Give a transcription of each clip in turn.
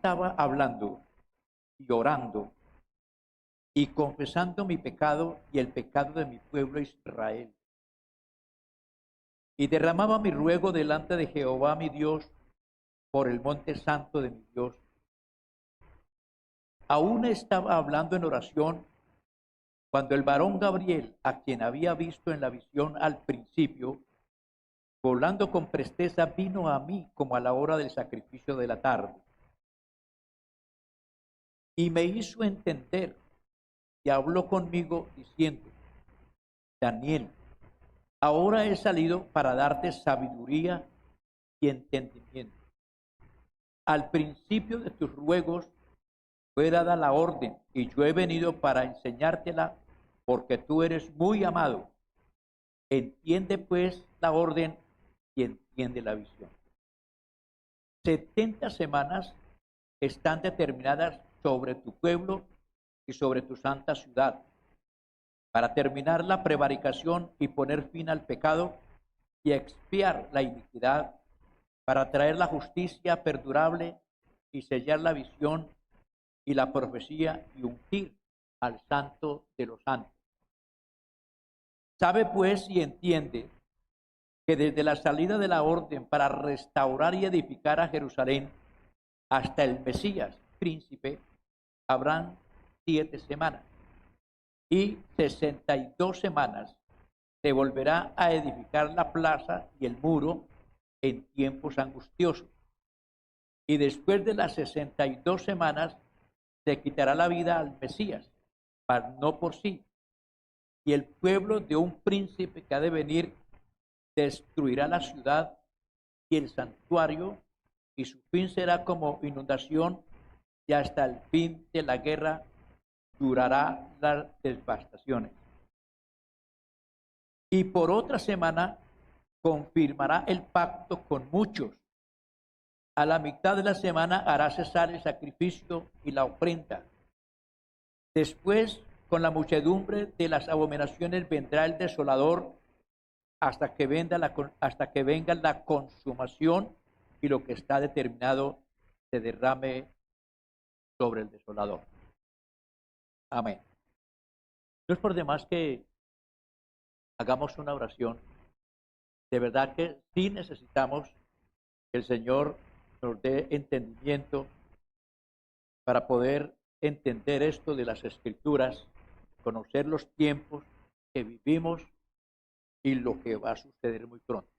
estaba hablando y orando y confesando mi pecado y el pecado de mi pueblo Israel. Y derramaba mi ruego delante de Jehová mi Dios por el monte santo de mi Dios. Aún estaba hablando en oración cuando el varón Gabriel, a quien había visto en la visión al principio, volando con presteza, vino a mí como a la hora del sacrificio de la tarde. Y me hizo entender y habló conmigo diciendo: Daniel, ahora he salido para darte sabiduría y entendimiento. Al principio de tus ruegos fue dada la orden, y yo he venido para enseñártela, porque tú eres muy amado. Entiende pues la orden y entiende la visión. 70 semanas están determinadas sobre tu pueblo y sobre tu santa ciudad, para terminar la prevaricación y poner fin al pecado y expiar la iniquidad, para traer la justicia perdurable y sellar la visión y la profecía y ungir al santo de los santos. Sabe pues y entiende que desde la salida de la orden para restaurar y edificar a Jerusalén hasta el Mesías, príncipe, habrán 7 semanas, y 62 semanas se volverá a edificar la plaza y el muro en tiempos angustiosos. Y después de las 62 semanas se quitará la vida al Mesías, mas no por sí. Y el pueblo de un príncipe que ha de venir destruirá la ciudad y el santuario, y su fin será como inundación, y hasta el fin de la guerra durará las devastaciones. Y por otra semana confirmará el pacto con muchos. A la mitad de la semana hará cesar el sacrificio y la ofrenda. Después, con la muchedumbre de las abominaciones, vendrá el desolador hasta que venga la consumación, y lo que está determinado se derrame sobre el desolador. Amén. No es por demás que hagamos una oración. De verdad que sí necesitamos que el Señor nos dé entendimiento para poder entender esto de las Escrituras, conocer los tiempos que vivimos y lo que va a suceder muy pronto.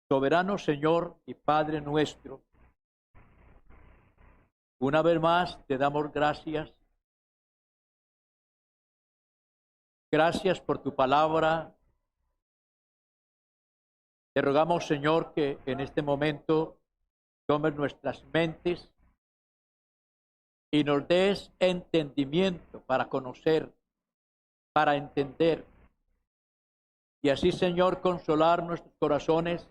Soberano Señor y Padre nuestro, una vez más te damos gracias. Gracias por tu palabra. Te rogamos, Señor, que en este momento tomes nuestras mentes y nos des entendimiento para conocer, para entender, y así, Señor, consolar nuestros corazones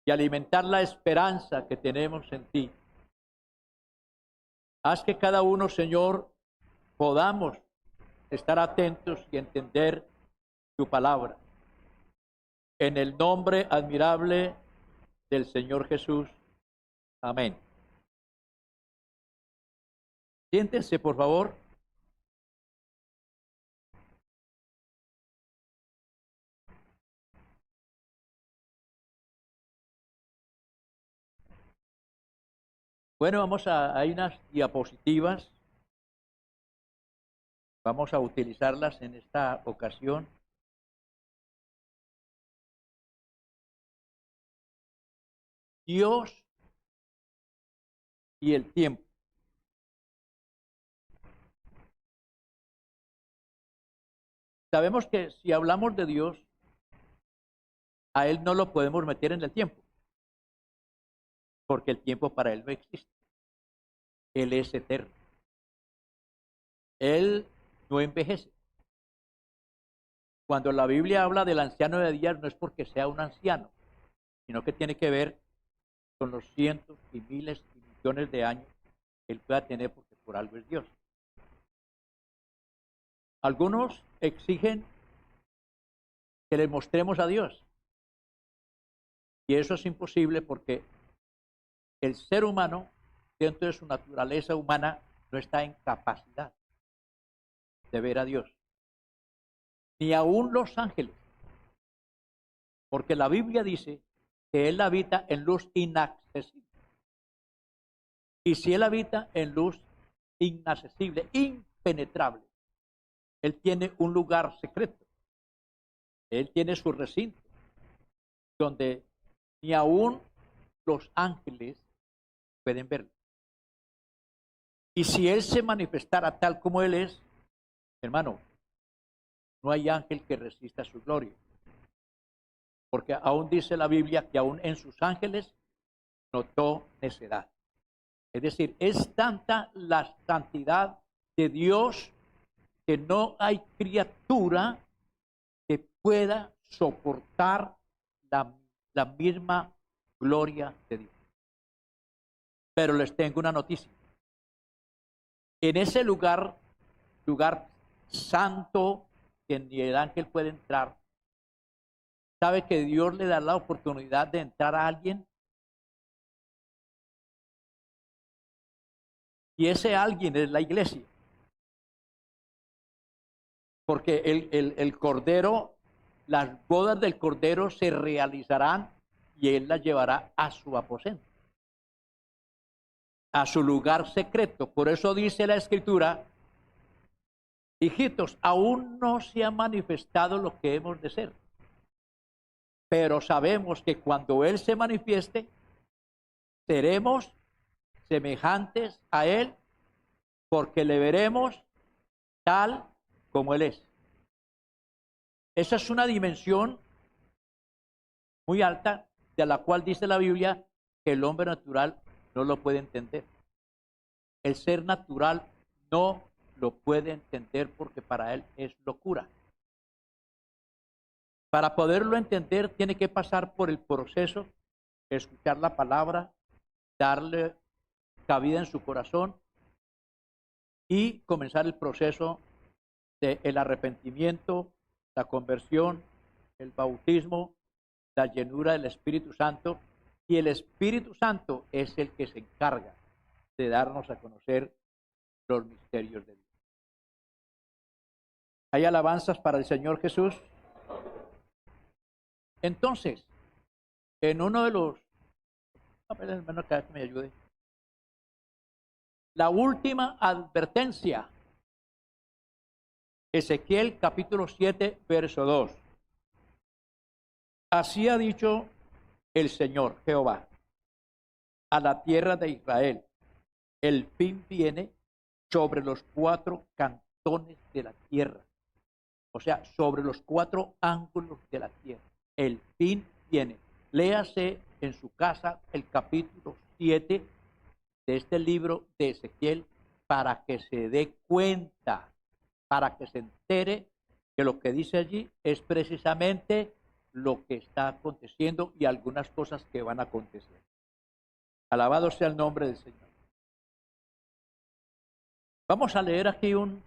y alimentar la esperanza que tenemos en ti. Haz que cada uno, Señor, podamos estar atentos y entender tu palabra. En el nombre admirable del Señor Jesús. Amén. Siéntense, por favor. Bueno, hay unas diapositivas. Vamos a utilizarlas en esta ocasión. Dios y el tiempo. Sabemos que si hablamos de Dios, a Él no lo podemos meter en el tiempo, porque el tiempo para Él no existe. Él es eterno. Él no envejece. Cuando la Biblia habla del anciano de días, no es porque sea un anciano, sino que tiene que ver con los cientos y miles y millones de años que Él pueda tener, porque por algo es Dios. Algunos exigen que le mostremos a Dios, y eso es imposible porque el ser humano dentro de su naturaleza humana, no está en capacidad de ver a Dios. Ni aún los ángeles. Porque la Biblia dice que Él habita en luz inaccesible. Y si Él habita en luz inaccesible, impenetrable, Él tiene un lugar secreto. Él tiene su recinto, donde ni aún los ángeles pueden verlo. Y si Él se manifestara tal como Él es, hermano, no hay ángel que resista su gloria. Porque aún dice la Biblia que aún en sus ángeles notó necedad. Es decir, es tanta la santidad de Dios que no hay criatura que pueda soportar la misma gloria de Dios. Pero les tengo una noticia. En ese lugar santo, que ni el ángel puede entrar, ¿sabe que Dios le da la oportunidad de entrar a alguien? Y ese alguien es la iglesia. Porque el Cordero, las bodas del Cordero se realizarán y Él las llevará a su aposento, a su lugar secreto. Por eso dice la Escritura, hijitos, aún no se ha manifestado lo que hemos de ser. Pero sabemos que cuando Él se manifieste, seremos semejantes a Él, porque le veremos tal como Él es. Esa es una dimensión muy alta, de la cual dice la Biblia que el hombre natural no lo puede entender. El ser natural no lo puede entender porque para él es locura. Para poderlo entender tiene que pasar por el proceso, escuchar la palabra, darle cabida en su corazón y comenzar el proceso del arrepentimiento, la conversión, el bautismo, la llenura del Espíritu Santo, y el Espíritu Santo es el que se encarga de darnos a conocer los misterios de Dios. ¿Hay alabanzas para el Señor Jesús? Entonces, en uno de los... hermano, cada vez que me ayude. La última advertencia, Ezequiel capítulo 7, verso 2. Así ha dicho el Señor Jehová a la tierra de Israel: el fin viene sobre los 4 cantones de la tierra, o sea, sobre los 4 ángulos de la tierra. El fin viene. Léase en su casa el capítulo 7 de este libro de Ezequiel para que se dé cuenta, para que se entere que lo que dice allí es precisamente lo que está aconteciendo y algunas cosas que van a acontecer. Alabado sea el nombre del Señor. Vamos a leer aquí un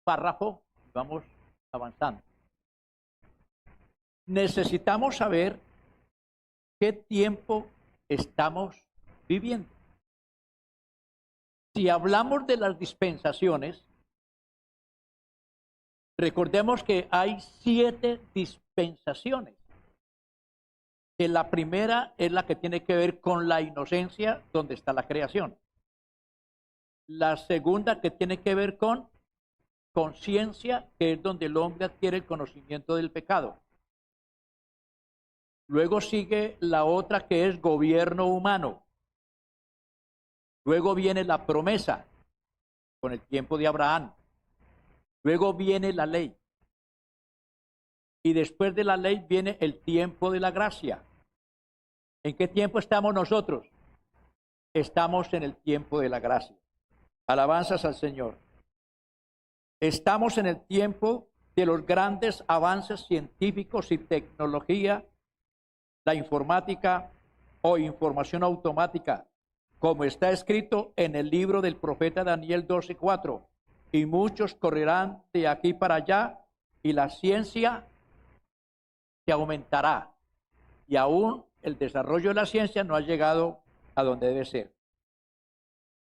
párrafo y vamos avanzando. Necesitamos saber qué tiempo estamos viviendo. Si hablamos de las dispensaciones, recordemos que hay 7 dispensaciones. Que la primera es la que tiene que ver con la inocencia, donde está la creación. La segunda que tiene que ver con conciencia, que es donde el hombre adquiere el conocimiento del pecado. Luego sigue la otra que es gobierno humano. Luego viene la promesa, con el tiempo de Abraham. Luego viene la ley. Y después de la ley viene el tiempo de la gracia. ¿En qué tiempo estamos nosotros? Estamos en el tiempo de la gracia. Alabanzas al Señor. Estamos en el tiempo de los grandes avances científicos y tecnología, la informática o información automática, como está escrito en el libro del profeta Daniel 12:4. Y muchos correrán de aquí para allá, y la ciencia se aumentará. Y aún el desarrollo de la ciencia no ha llegado a donde debe ser.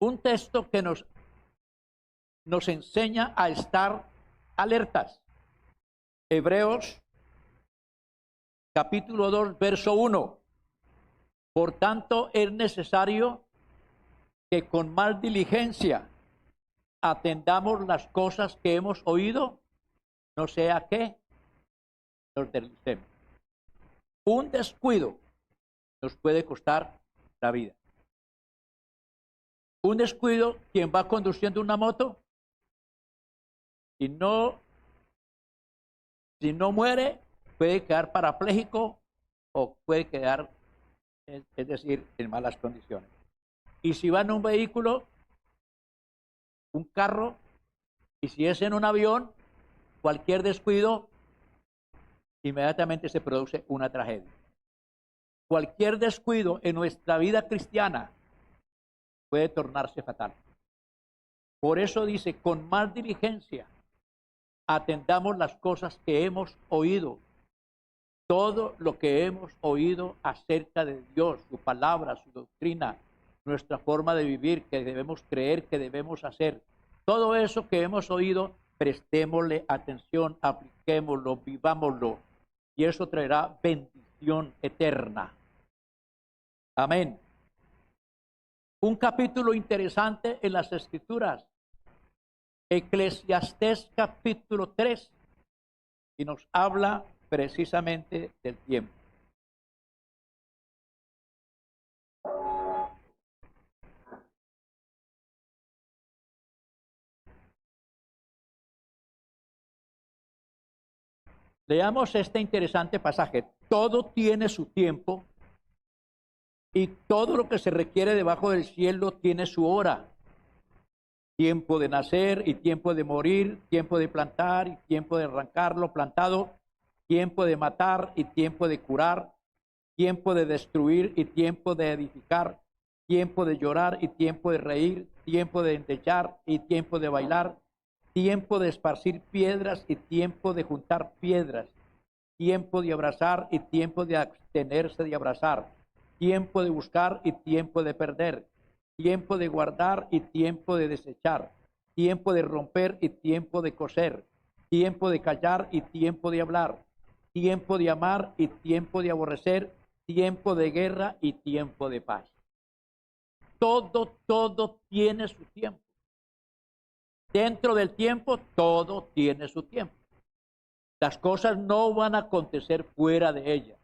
Un texto que nos enseña a estar alertas. Hebreos capítulo 2, verso 1. Por tanto, es necesario que con más diligencia atendamos las cosas que hemos oído, no sea que nos deslicemos. Un descuido nos puede costar la vida. Un descuido, quien va conduciendo una moto y si no muere, puede quedar parapléjico o puede quedar, es decir, en malas condiciones. Y si va en un vehículo, un carro, y si es en un avión, cualquier descuido, inmediatamente se produce una tragedia. Cualquier descuido en nuestra vida cristiana puede tornarse fatal. Por eso dice, con más diligencia, atendamos las cosas que hemos oído. Todo lo que hemos oído acerca de Dios, su palabra, su doctrina, nuestra forma de vivir, que debemos creer, que debemos hacer. Todo eso que hemos oído, prestémosle atención, apliquémoslo, vivámoslo, y eso traerá bendición eterna. Amén. Un capítulo interesante en las Escrituras, Eclesiastés capítulo 3, y nos habla precisamente del tiempo. Leamos este interesante pasaje. Todo tiene su tiempo y todo lo que se requiere debajo del cielo tiene su hora. Tiempo de nacer y tiempo de morir, tiempo de plantar y tiempo de arrancar lo plantado, tiempo de matar y tiempo de curar, tiempo de destruir y tiempo de edificar, tiempo de llorar y tiempo de reír, tiempo de endechar y tiempo de bailar, tiempo de esparcir piedras y tiempo de juntar piedras, tiempo de abrazar y tiempo de abstenerse de abrazar, tiempo de buscar y tiempo de perder, tiempo de guardar y tiempo de desechar, tiempo de romper y tiempo de coser, tiempo de callar y tiempo de hablar, tiempo de amar y tiempo de aborrecer, tiempo de guerra y tiempo de paz. Todo tiene su tiempo. Dentro del tiempo, todo tiene su tiempo. Las cosas no van a acontecer fuera de ella.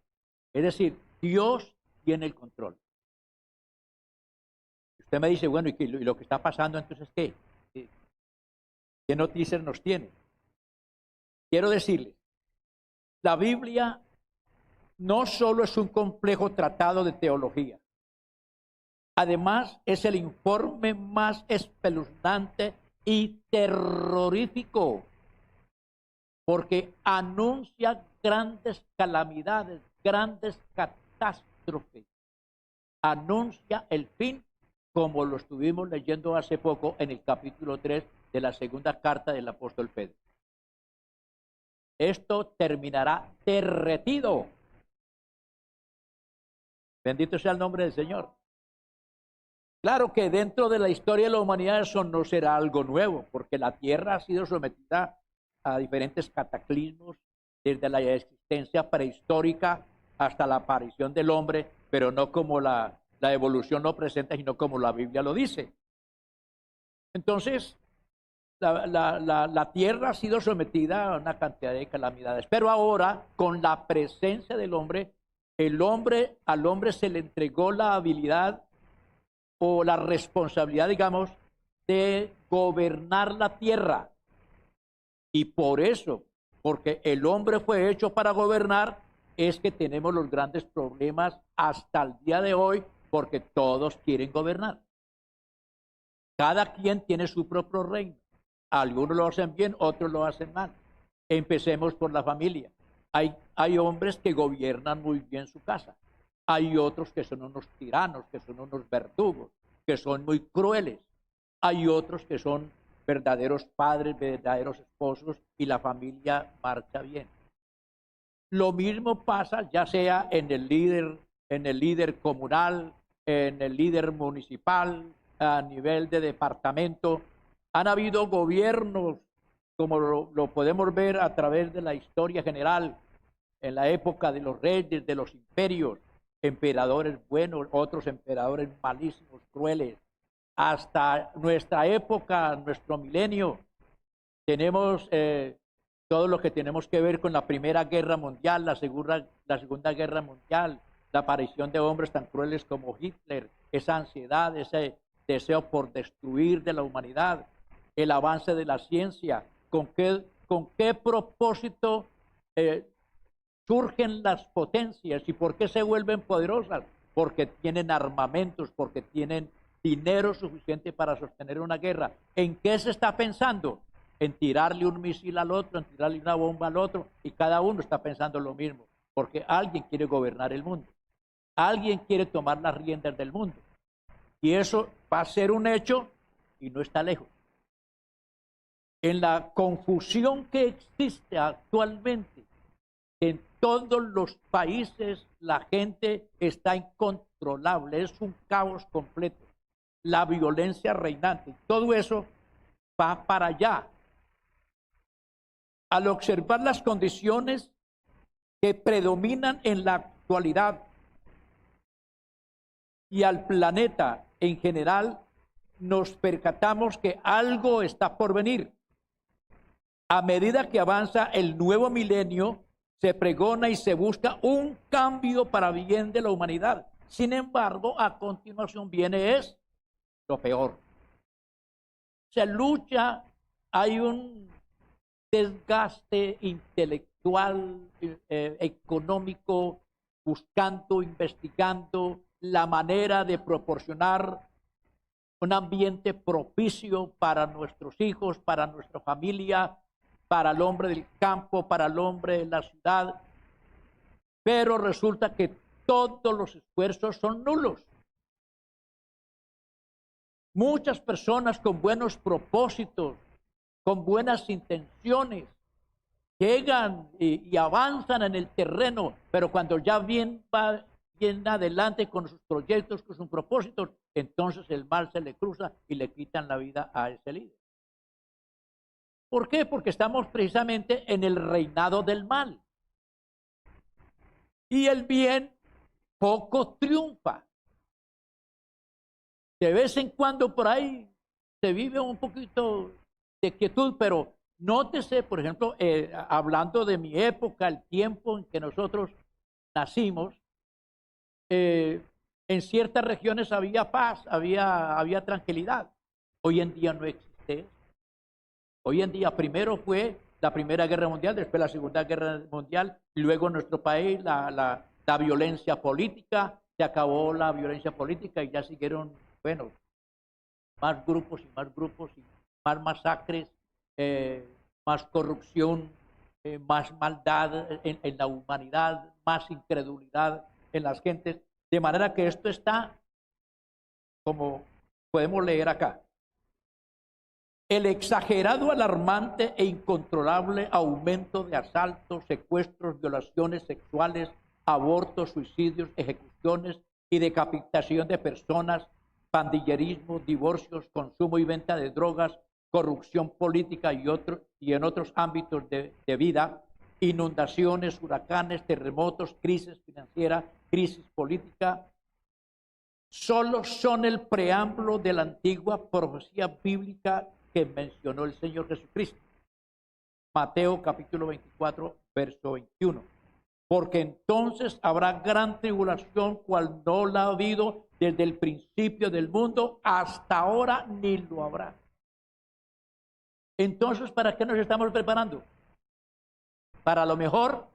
Es decir, Dios tiene el control. Usted me dice, bueno, ¿y lo que está pasando entonces qué? ¿Qué noticias nos tiene? Quiero decirles, la Biblia no solo es un complejo tratado de teología, además es el informe más espeluznante y terrorífico, porque anuncia grandes calamidades, grandes catástrofes, anuncia el fin, como lo estuvimos leyendo hace poco en el capítulo 3 de la segunda carta del apóstol Pedro. Esto terminará derretido. Bendito sea el nombre del Señor. Claro que dentro de la historia de la humanidad eso no será algo nuevo, porque la tierra ha sido sometida a diferentes cataclismos desde la existencia prehistórica hasta la aparición del hombre, pero no como la evolución lo presenta, sino como la Biblia lo dice. Entonces, la tierra ha sido sometida a una cantidad de calamidades, pero ahora, con la presencia del hombre, al hombre se le entregó la habilidad o la responsabilidad, digamos, de gobernar la tierra. Y por eso, porque el hombre fue hecho para gobernar, es que tenemos los grandes problemas hasta el día de hoy, porque todos quieren gobernar. Cada quien tiene su propio reino. Algunos lo hacen bien, otros lo hacen mal. Empecemos por la familia. Hay hombres que gobiernan muy bien su casa. Hay otros que son unos tiranos, que son unos verdugos, que son muy crueles. Hay otros que son verdaderos padres, verdaderos esposos, y la familia marcha bien. Lo mismo pasa ya sea en el líder comunal, en el líder municipal, a nivel de departamento. Han habido gobiernos, como lo podemos ver a través de la historia general, en la época de los reyes, de los imperios, emperadores buenos, otros emperadores malísimos, crueles. Hasta nuestra época, nuestro milenio, tenemos todo lo que tenemos que ver con la Primera Guerra Mundial, la Segunda Guerra Mundial, la aparición de hombres tan crueles como Hitler, esa ansiedad, ese deseo por destruir de la humanidad, el avance de la ciencia. ¿Con qué propósito surgen las potencias y por qué se vuelven poderosas? Porque tienen armamentos, porque tienen dinero suficiente para sostener una guerra. ¿En qué se está pensando? En tirarle un misil al otro, en tirarle una bomba al otro, y cada uno está pensando lo mismo, porque alguien quiere gobernar el mundo, alguien quiere tomar las riendas del mundo, y eso va a ser un hecho y no está lejos. En la confusión que existe actualmente, en todos los países la gente está incontrolable, es un caos completo, la violencia reinante, todo eso va para allá. Al observar las condiciones que predominan en la actualidad y al planeta en general, nos percatamos que algo está por venir. A medida que avanza el nuevo milenio, se pregona y se busca un cambio para bien de la humanidad. Sin embargo, a continuación viene lo peor. Se lucha, hay un desgaste intelectual, económico, buscando, investigando la manera de proporcionar un ambiente propicio para nuestros hijos, para nuestra familia, para el hombre del campo, para el hombre de la ciudad. Pero resulta que todos los esfuerzos son nulos. Muchas personas con buenos propósitos, con buenas intenciones, llegan y avanzan en el terreno, pero cuando ya va bien adelante con sus proyectos, con sus propósitos, entonces el mal se le cruza y le quitan la vida a ese líder. ¿Por qué? Porque estamos precisamente en el reinado del mal. Y el bien poco triunfa. De vez en cuando por ahí se vive un poquito de quietud, pero nótese, por ejemplo, hablando de mi época, el tiempo en que nosotros nacimos, en ciertas regiones había paz, había tranquilidad. Hoy en día no existe. Hoy en día primero fue la Primera Guerra Mundial, después la Segunda Guerra Mundial, y luego en nuestro país la violencia política, se acabó la violencia política y ya siguieron, bueno, más grupos y más masacres, más corrupción, más maldad en la humanidad, más incredulidad en las gentes, de manera que esto está, como podemos leer acá, el exagerado, alarmante e incontrolable aumento de asaltos, secuestros, violaciones sexuales, abortos, suicidios, ejecuciones y decapitación de personas, pandillerismo, divorcios, consumo y venta de drogas, corrupción política y en otros ámbitos de vida, inundaciones, huracanes, terremotos, crisis financiera, crisis política, solo son el preámbulo de la antigua profecía bíblica que mencionó el Señor Jesucristo. Mateo capítulo 24, verso 21. Porque entonces habrá gran tribulación, cual no la ha habido desde el principio del mundo hasta ahora, ni lo habrá. Entonces, ¿para qué nos estamos preparando? Para lo mejor.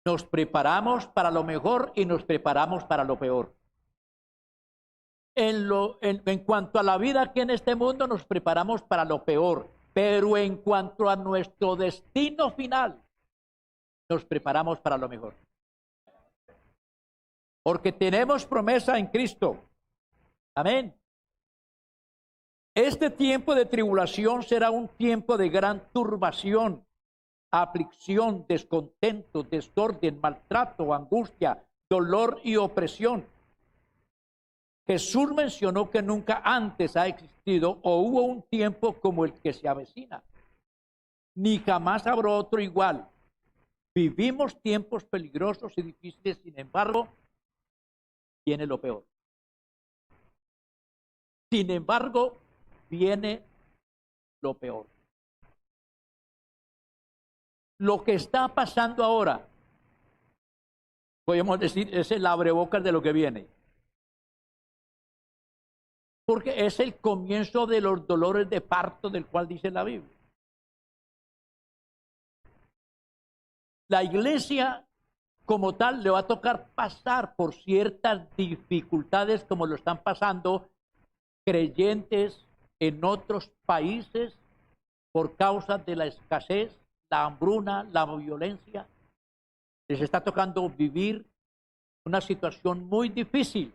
Nos preparamos para lo mejor y nos preparamos para lo peor. En cuanto a la vida aquí en este mundo, nos preparamos para lo peor, pero en cuanto a nuestro destino final, nos preparamos para lo mejor. Porque tenemos promesa en Cristo. Amén. Este tiempo de tribulación será un tiempo de gran turbación, aflicción, descontento, desorden, maltrato, angustia, dolor y opresión. Jesús mencionó que nunca antes ha existido o hubo un tiempo como el que se avecina, ni jamás habrá otro igual. Vivimos tiempos peligrosos y difíciles, sin embargo, viene lo peor. Sin embargo, viene lo peor. Lo que está pasando ahora, podemos decir, es el abrebocas de lo que viene. Porque es el comienzo de los dolores de parto del cual dice la Biblia. La iglesia como tal le va a tocar pasar por ciertas dificultades como lo están pasando creyentes en otros países por causa de la escasez, la hambruna, la violencia. Les está tocando vivir una situación muy difícil.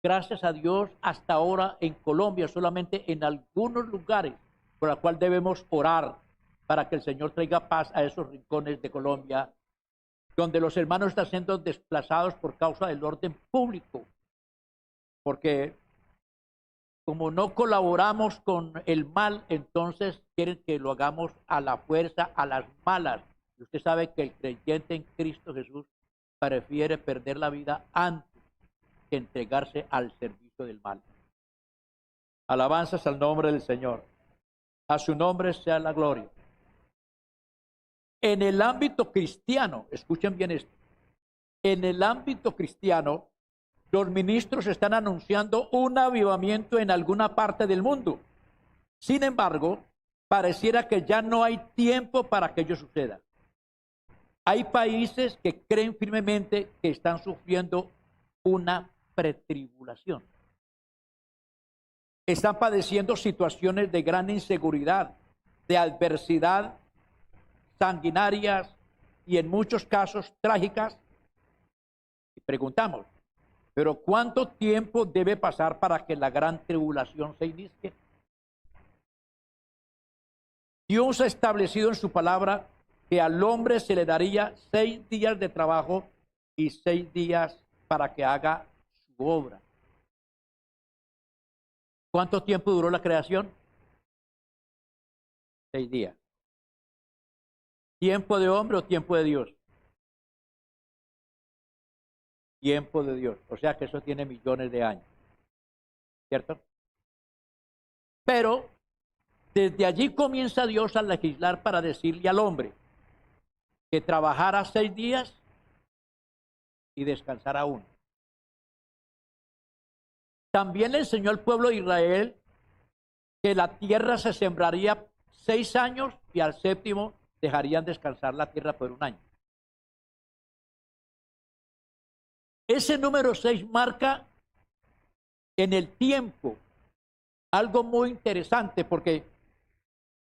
Gracias a Dios, hasta ahora en Colombia, solamente en algunos lugares por la cual debemos orar para que el Señor traiga paz a esos rincones de Colombia, donde los hermanos están siendo desplazados por causa del orden público, porque como no colaboramos con el mal, entonces quieren que lo hagamos a la fuerza, a las malas. Y usted sabe que el creyente en Cristo Jesús prefiere perder la vida antes que entregarse al servicio del mal. Alabanzas al nombre del Señor. A su nombre sea la gloria. En el ámbito cristiano, escuchen bien esto, en el ámbito cristiano, los ministros están anunciando un avivamiento en alguna parte del mundo. Sin embargo, pareciera que ya no hay tiempo para que ello suceda. Hay países que creen firmemente que están sufriendo una pretribulación. Están padeciendo situaciones de gran inseguridad, de adversidad, sanguinarias y en muchos casos trágicas. Y preguntamos, ¿pero cuánto tiempo debe pasar para que la gran tribulación se inicie? Dios ha establecido en su palabra que al hombre se le daría 6 días de trabajo y 6 días para que haga su obra. ¿Cuánto tiempo duró la creación? 6 días. ¿Tiempo de hombre o tiempo de Dios? Tiempo de Dios. O sea que eso tiene millones de años. ¿Cierto? Pero desde allí comienza Dios a legislar para decirle al hombre que trabajara 6 días y descansara 1. También le enseñó al pueblo de Israel que la tierra se sembraría 6 años y al 7º dejarían descansar la tierra por 1 año. Ese número 6 marca en el tiempo algo muy interesante, porque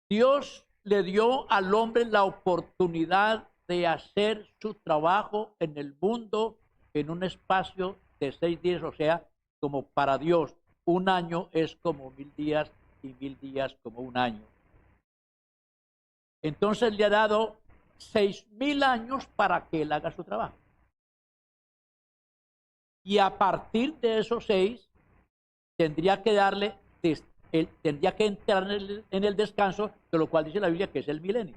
Dios le dio al hombre la oportunidad de hacer su trabajo en el mundo en un espacio de 6 días, o sea, como para Dios 1 año es como 1000 días y 1000 días como 1 año. Entonces le ha dado 6000 años para que él haga su trabajo. Y a partir de esos 6, tendría que darle, tendría que entrar en el descanso, de lo cual dice la Biblia que es el milenio.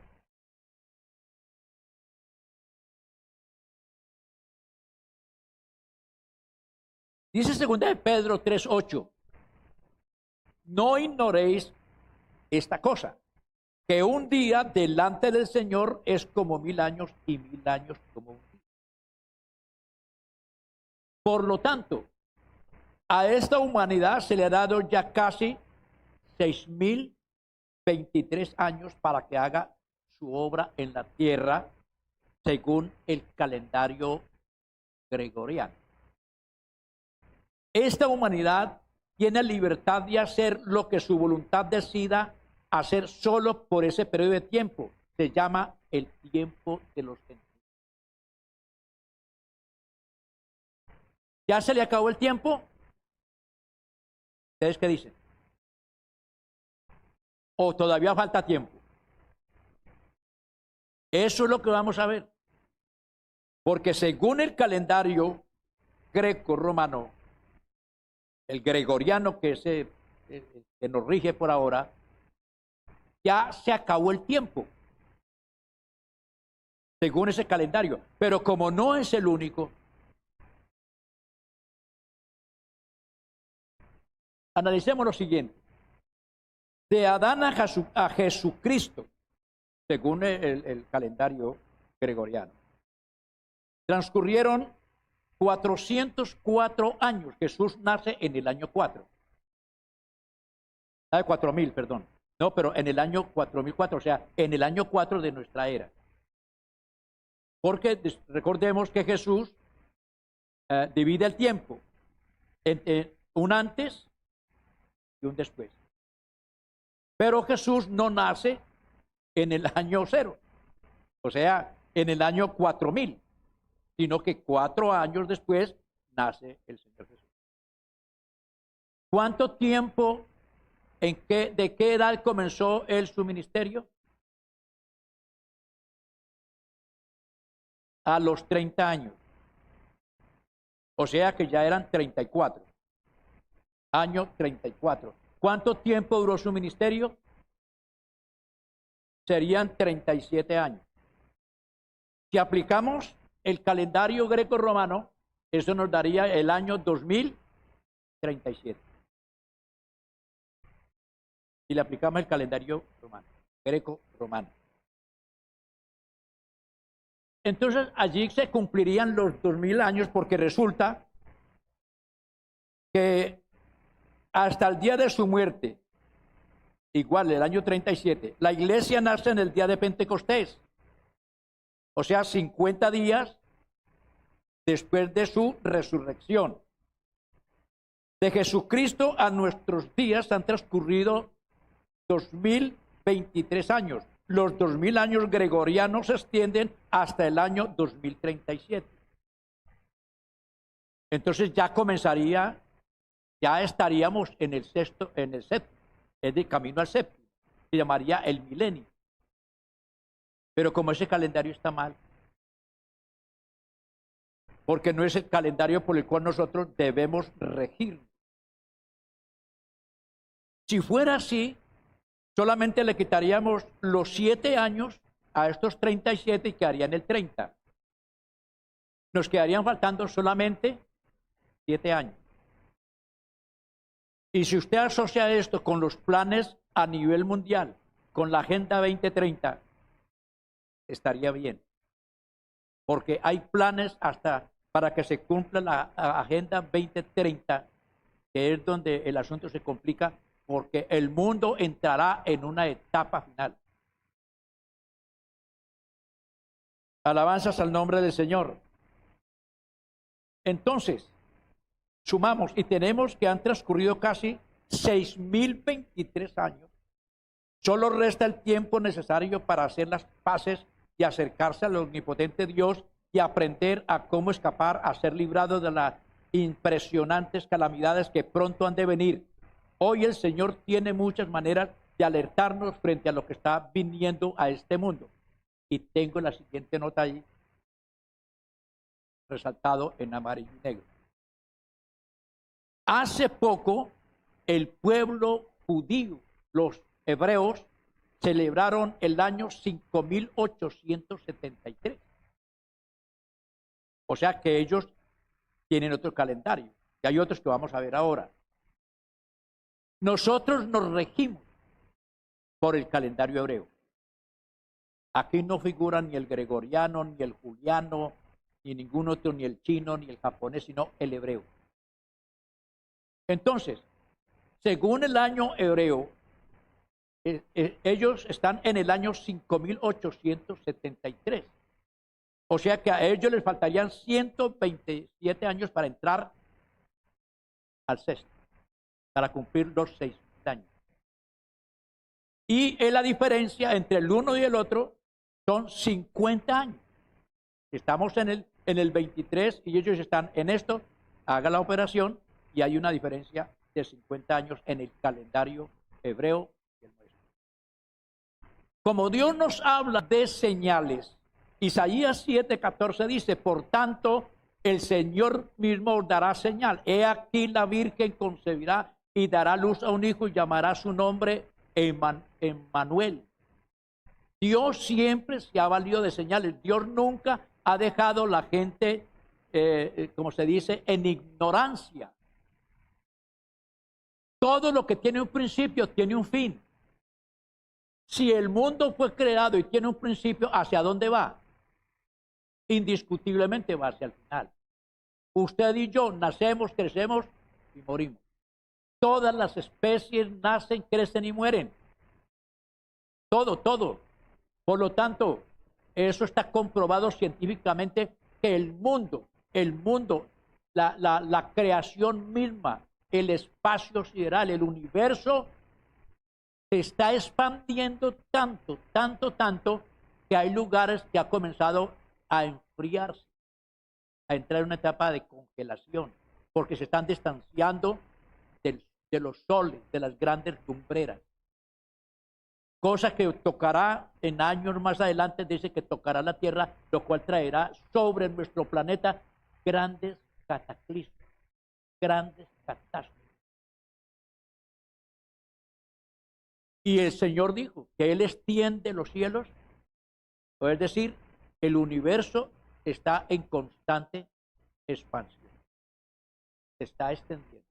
Dice 2 de Pedro 3:8, no ignoréis esta cosa, que un día delante del Señor es como 1000 años y 1000 años como un día. Por lo tanto, a esta humanidad se le ha dado ya casi 6023 años para que haga su obra en la tierra según el calendario gregoriano. Esta humanidad tiene libertad de hacer lo que su voluntad decida hacer solo por ese periodo de tiempo. Se llama el tiempo de los gentiles. ¿Ya se le acabó el tiempo? ¿Ustedes qué dicen? ¿O todavía falta tiempo? Eso es lo que vamos a ver. Porque según el calendario greco-romano, el gregoriano, que es el que nos rige por ahora, ya se acabó el tiempo, según ese calendario. Pero como no es el único, analicemos lo siguiente. De Adán a Jesucristo, según el calendario gregoriano, transcurrieron 404 años. Jesús nace en el año 4. 4000, perdón. No, pero en el año 4004, o sea, en el año 4 de nuestra era. Porque recordemos que Jesús divide el tiempo en un antes y un después. Pero Jesús no nace en el año 0, o sea, en el año 4000, sino que 4 años después nace el Señor Jesús. ¿Cuánto tiempo, de qué edad comenzó él su ministerio? A los 30 años. O sea que ya eran 34. Año 34. ¿Cuánto tiempo duró su ministerio? Serían 37 años. Si aplicamos el calendario greco-romano, eso nos daría el año 2037. Si le aplicamos el calendario romano, greco-romano. Entonces allí se cumplirían los 2000 años, porque resulta que hasta el día de su muerte, igual el año 37, la iglesia nace en el día de Pentecostés, o sea, 50 días después de su resurrección. De Jesucristo a nuestros días han transcurrido 2023 años. Los 2000 años gregorianos se extienden hasta el año 2037. Entonces ya comenzaría, ya estaríamos en el séptimo, es de camino al séptimo. Se llamaría el milenio. Pero como ese calendario está mal, porque no es el calendario por el cual nosotros debemos regir. Si fuera así, solamente le quitaríamos los 7 años a estos 37 y quedarían el 30. Nos quedarían faltando solamente 7 años. Y si usted asocia esto con los planes a nivel mundial, con la Agenda 2030, estaría bien. Porque hay planes hasta para que se cumpla la Agenda 2030, que es donde el asunto se complica, porque el mundo entrará en una etapa final. Alabanzas al nombre del Señor. Entonces, sumamos y tenemos que han transcurrido casi 6023 años. Solo resta el tiempo necesario para hacer las paces y acercarse al omnipotente Dios y aprender a cómo escapar a ser librado de las impresionantes calamidades que pronto han de venir. Hoy el Señor tiene muchas maneras de alertarnos frente a lo que está viniendo a este mundo. Y tengo la siguiente nota ahí, resaltado en amarillo y negro. Hace poco, el pueblo judío, los hebreos, celebraron el año 5873. O sea que ellos tienen otro calendario, y hay otros que vamos a ver ahora. Nosotros nos regimos por el calendario hebreo. Aquí no figuran ni el gregoriano, ni el juliano, ni ningún otro, ni el chino, ni el japonés, sino el hebreo. Entonces, según el año hebreo, ellos están en el año 5873. O sea que a ellos les faltarían 127 años para entrar al sexto, para cumplir los 6 años. Y la diferencia entre el uno y el otro son 50 años. Estamos en el 23 y ellos están en esto, haga la operación y hay una diferencia de 50 años en el calendario hebreo y el nuestro. Como Dios nos habla de señales, Isaías 7:14 dice, por tanto, el Señor mismo os dará señal. He aquí la Virgen concebirá y dará luz a un hijo y llamará su nombre Emmanuel. Dios siempre se ha valido de señales. Dios nunca ha dejado a la gente, como se dice, en ignorancia. Todo lo que tiene un principio tiene un fin. Si el mundo fue creado y tiene un principio, ¿hacia dónde va? Indiscutiblemente va hacia el final. Usted y yo nacemos, crecemos y morimos. Todas las especies nacen, crecen y mueren. Todo. Por lo tanto, eso está comprobado científicamente que el mundo, la creación misma, el espacio sideral, el universo, se está expandiendo tanto, que hay lugares que ha comenzado a enfriarse, a entrar en una etapa de congelación, porque se están distanciando de los soles, de las grandes lumbreras. Cosa que tocará en años más adelante, dice que tocará la Tierra, lo cual traerá sobre nuestro planeta grandes cataclismos, grandes catástrofes. Y el Señor dijo que Él extiende los cielos, es decir, el universo está en constante expansión, se está extendiendo.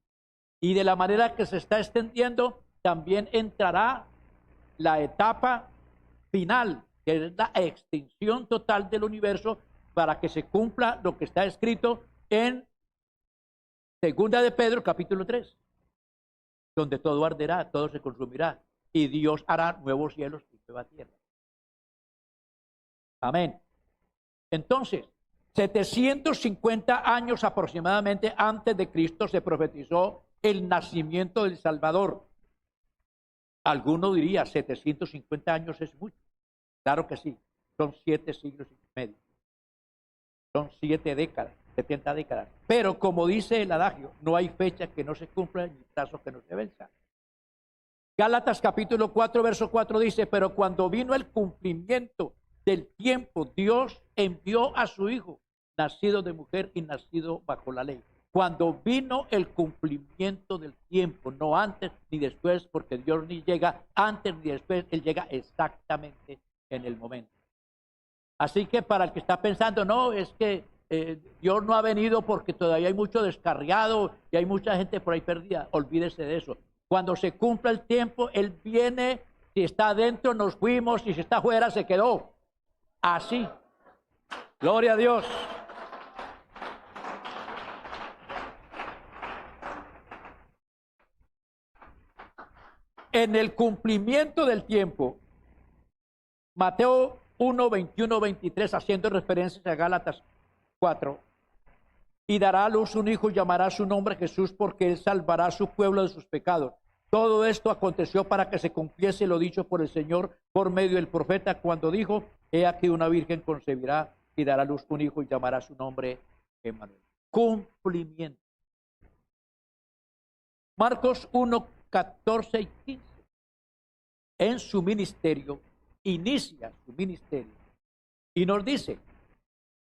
Y de la manera que se está extendiendo, también entrará la etapa final, que es la extinción total del universo, para que se cumpla lo que está escrito en Segunda de Pedro, capítulo 3, donde todo arderá, todo se consumirá, y Dios hará nuevos cielos y nueva tierra. Amén. Entonces, 750 años aproximadamente antes de Cristo se profetizó el nacimiento del Salvador. Alguno diría, 750 años es mucho. Claro que sí, son 7 siglos y medio. Son 7 décadas, 70 décadas. Pero como dice el adagio, no hay fecha que no se cumpla ni plazo que no se venza. Gálatas capítulo 4, verso 4 dice, pero cuando vino el cumplimiento del tiempo, Dios envió a su Hijo, nacido de mujer y nacido bajo la ley. Cuando vino el cumplimiento del tiempo, no antes ni después, porque Dios ni llega antes ni después, Él llega exactamente en el momento. Así que para el que está pensando, no, es que Dios no ha venido porque todavía hay mucho descarriado y hay mucha gente por ahí perdida, olvídese de eso. Cuando se cumpla el tiempo, Él viene, si está adentro nos fuimos y si está afuera se quedó. Así. Gloria a Dios. En el cumplimiento del tiempo, Mateo 1, 21, 23, haciendo referencias a Gálatas 4, y dará a luz un hijo y llamará su nombre Jesús, porque él salvará a su pueblo de sus pecados. Todo esto aconteció para que se cumpliese lo dicho por el Señor por medio del profeta, cuando dijo, he aquí una virgen concebirá y dará a luz un hijo y llamará su nombre Emmanuel. Cumplimiento. Marcos 1, 14 y 15. En su ministerio, inicia su ministerio y nos dice,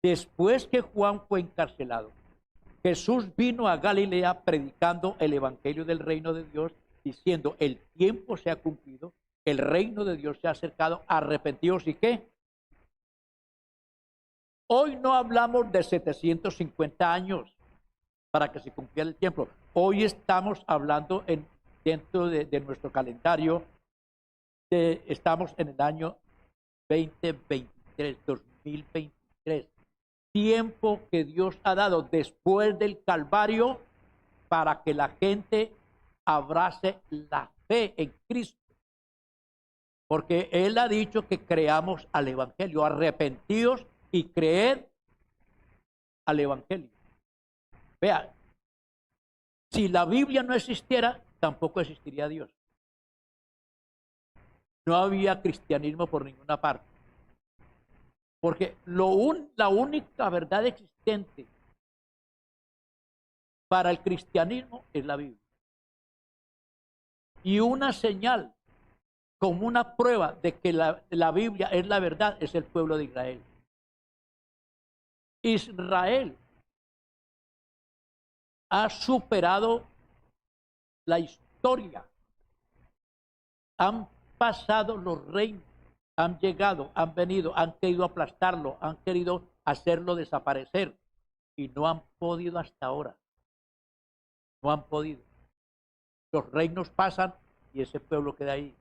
después que Juan fue encarcelado, Jesús vino a Galilea predicando el evangelio del reino de Dios, diciendo, el tiempo se ha cumplido, el reino de Dios se ha acercado, arrepentidos y ¿qué? Hoy no hablamos de 750 años para que se cumpliera el tiempo. Hoy estamos hablando dentro de nuestro calendario, estamos en el año 2023. Tiempo que Dios ha dado después del Calvario para que la gente abrace la fe en Cristo. Porque Él ha dicho que creamos al Evangelio, arrepentidos y creer al Evangelio. Vea, si la Biblia no existiera, tampoco existiría Dios. No había cristianismo por ninguna parte. Porque la única verdad existente para el cristianismo es la Biblia. Y una señal, como una prueba de que la Biblia es la verdad, es el pueblo de Israel. Israel ha superado la historia. Han pasado los reinos, han llegado, han venido, han querido aplastarlo, han querido hacerlo desaparecer y no han podido hasta ahora. No han podido. Los reinos pasan y ese pueblo queda ahí.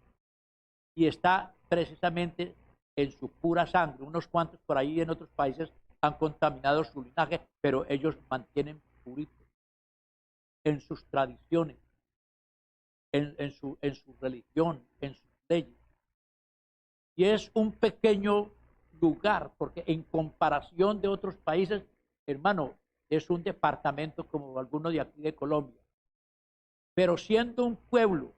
Y está precisamente en su pura sangre. Unos cuantos por ahí en otros países han contaminado su linaje, pero ellos mantienen purito en sus tradiciones, en su religión, en sus leyes. Y es un pequeño lugar, porque en comparación de otros países, hermano, es un departamento como alguno de aquí de Colombia. Pero siendo un pueblo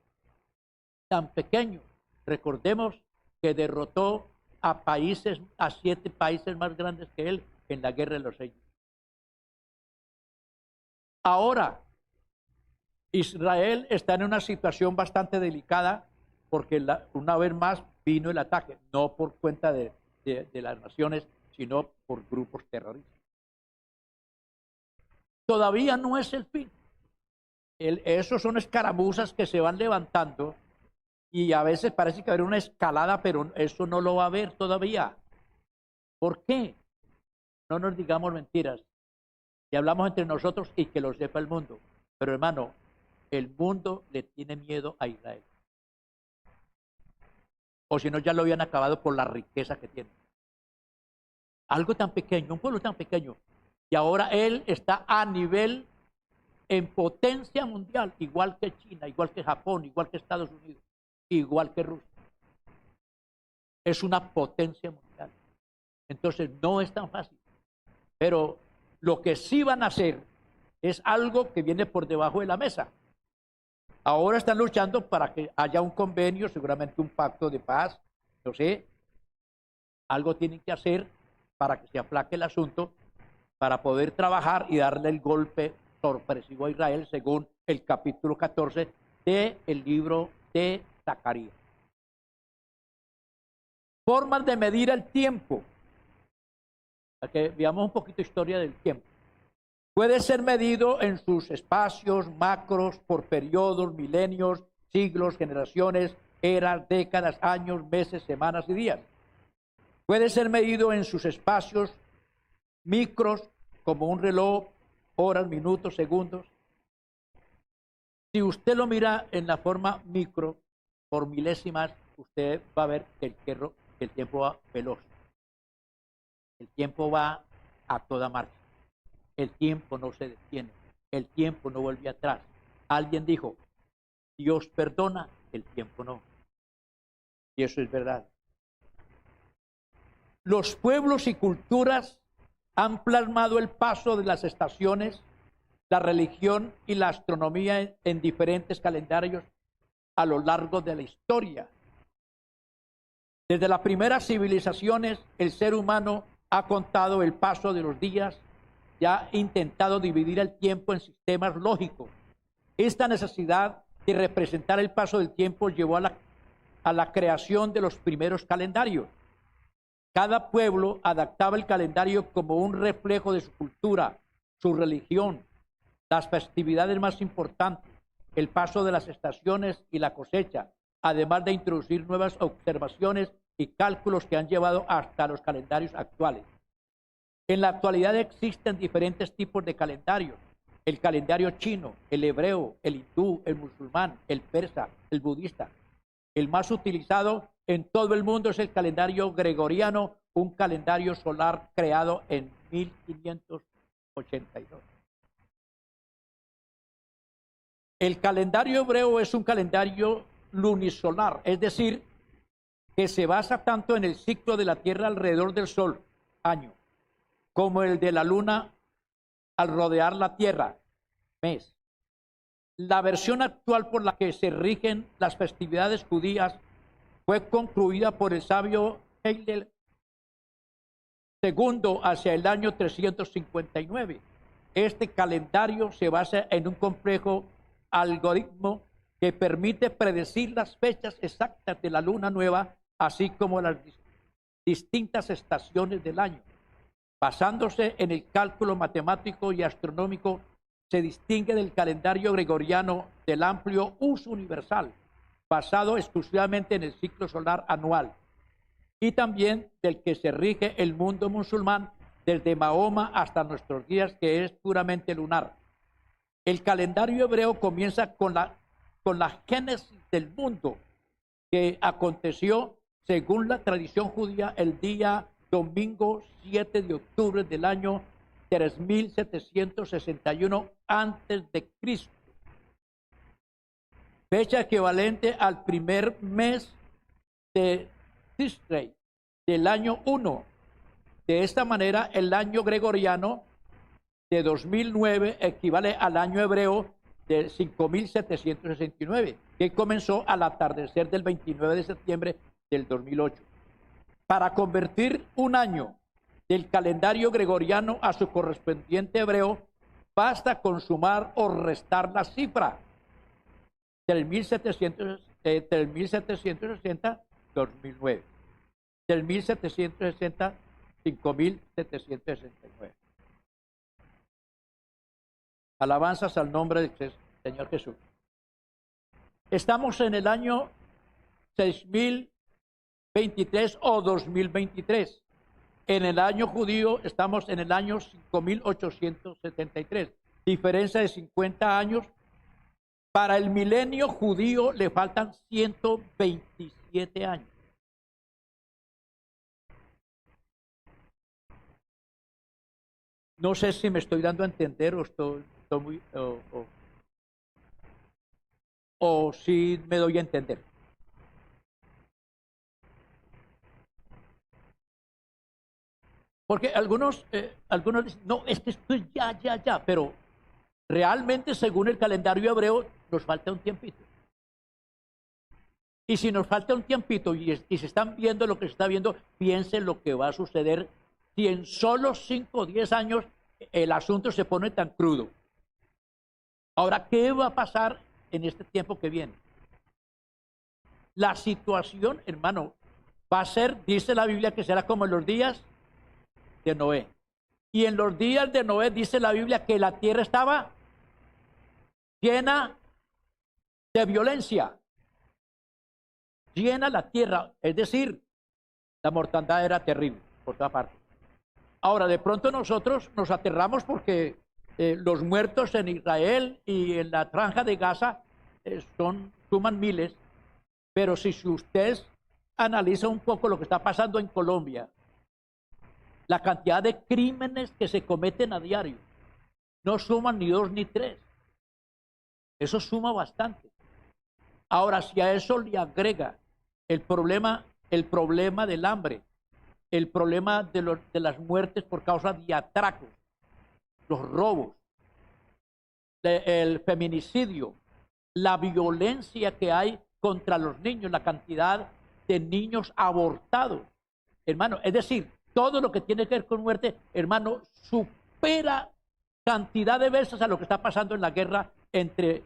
tan pequeño, recordemos que derrotó a países, a 7 países más grandes que él en la Guerra de los Reyes. Ahora, Israel está en una situación bastante delicada porque una vez más vino el ataque, no por cuenta de las naciones, sino por grupos terroristas. Todavía no es el fin. Esos son escaramuzas que se van levantando y a veces parece que va a haber una escalada, pero eso no lo va a haber todavía. ¿Por qué? No nos digamos mentiras. Y hablamos entre nosotros y que lo sepa el mundo. Pero hermano, el mundo le tiene miedo a Israel. O si no, ya lo habían acabado por la riqueza que tiene. Algo tan pequeño, un pueblo tan pequeño. Y ahora él está a nivel en potencia mundial, igual que China, igual que Japón, igual que Estados Unidos, igual que Rusia. Es una potencia mundial. Entonces no es tan fácil. Pero lo que sí van a hacer es algo que viene por debajo de la mesa. Ahora están luchando para que haya un convenio, seguramente un pacto de paz, no sé. Algo tienen que hacer para que se aplaque el asunto, para poder trabajar y darle el golpe sorpresivo a Israel, según el capítulo 14 del libro de Zacarías. Formas de medir el tiempo. Para que veamos un poquito de historia del tiempo. Puede ser medido en sus espacios macros por periodos, milenios, siglos, generaciones, eras, décadas, años, meses, semanas y días. Puede ser medido en sus espacios micros como un reloj, horas, minutos, segundos. Si usted lo mira en la forma micro, por milésimas, usted va a ver que el tiempo va veloz. El tiempo va a toda marcha. El tiempo no se detiene. El tiempo no vuelve atrás. Alguien dijo, Dios perdona, el tiempo no. Y eso es verdad. Los pueblos y culturas han plasmado el paso de las estaciones, la religión y la astronomía en diferentes calendarios a lo largo de la historia. Desde las primeras civilizaciones, el ser humano ha contado el paso de los días y ha intentado dividir el tiempo en sistemas lógicos. Esta necesidad de representar el paso del tiempo llevó a la creación de los primeros calendarios. Cada pueblo adaptaba el calendario como un reflejo de su cultura, su religión, las festividades más importantes, el paso de las estaciones y la cosecha, además de introducir nuevas observaciones y cálculos que han llevado hasta los calendarios actuales. En la actualidad existen diferentes tipos de calendarios: el calendario chino, el hebreo, el hindú, el musulmán, el persa, el budista. El más utilizado en todo el mundo es el calendario gregoriano, un calendario solar creado en 1582. El calendario hebreo es un calendario lunisolar, es decir, que se basa tanto en el ciclo de la Tierra alrededor del Sol, año, como el de la Luna al rodear la Tierra, mes. La versión actual por la que se rigen las festividades judías fue concluida por el sabio Hillel II hacia el año 359. Este calendario se basa en un complejo algoritmo que permite predecir las fechas exactas de la luna nueva, así como las distintas estaciones del año, basándose en el cálculo matemático y astronómico se distingue del calendario gregoriano del amplio uso universal, basado exclusivamente en el ciclo solar anual, y también del que se rige el mundo musulmán desde Mahoma hasta nuestros días, que es puramente lunar. El calendario hebreo comienza con la génesis del mundo, que aconteció, según la tradición judía, el día domingo 7 de octubre del año 3761 antes de Cristo, fecha equivalente al primer mes de Tishrei del año 1. De esta manera, el año gregoriano de 2009 equivale al año hebreo de 5769, que comenzó al atardecer del 29 de septiembre del 2008. Para convertir un año del calendario gregoriano a su correspondiente hebreo, basta con sumar o restar la cifra del 1760 2009, del 1760 5769. Alabanzas al nombre del Señor Jesús. Estamos en el año 6023 o 2023. En el año judío estamos en el año 5873. Diferencia de 50 años. Para el milenio judío le faltan 127 años. No sé si me estoy dando a entender o estoy muy o si me doy a entender. Porque algunos dicen, no, es que esto es ya, pero realmente según el calendario hebreo nos falta un tiempito. Y si nos falta un tiempito y se están viendo lo que se está viendo, piensen lo que va a suceder si en solo 5 o 10 años el asunto se pone tan crudo. Ahora, ¿qué va a pasar en este tiempo que viene? La situación, hermano, va a ser, dice la Biblia, que será como en los días de Noé. Y en los días de Noé dice la Biblia que la tierra estaba llena de violencia. Llena la tierra, es decir, la mortandad era terrible por toda parte. Ahora, de pronto nosotros nos aterramos porque los muertos en Israel y en la franja de Gaza suman miles, pero si usted analiza un poco lo que está pasando en Colombia, la cantidad de crímenes que se cometen a diario, no suman ni 2 ni 3. Eso suma bastante. Ahora, si a eso le agrega el problema del hambre, el problema de las muertes por causa de atracos, los robos, el feminicidio, la violencia que hay contra los niños, la cantidad de niños abortados, hermano, es decir, todo lo que tiene que ver con muerte, hermano, supera cantidad de veces a lo que está pasando en la guerra entre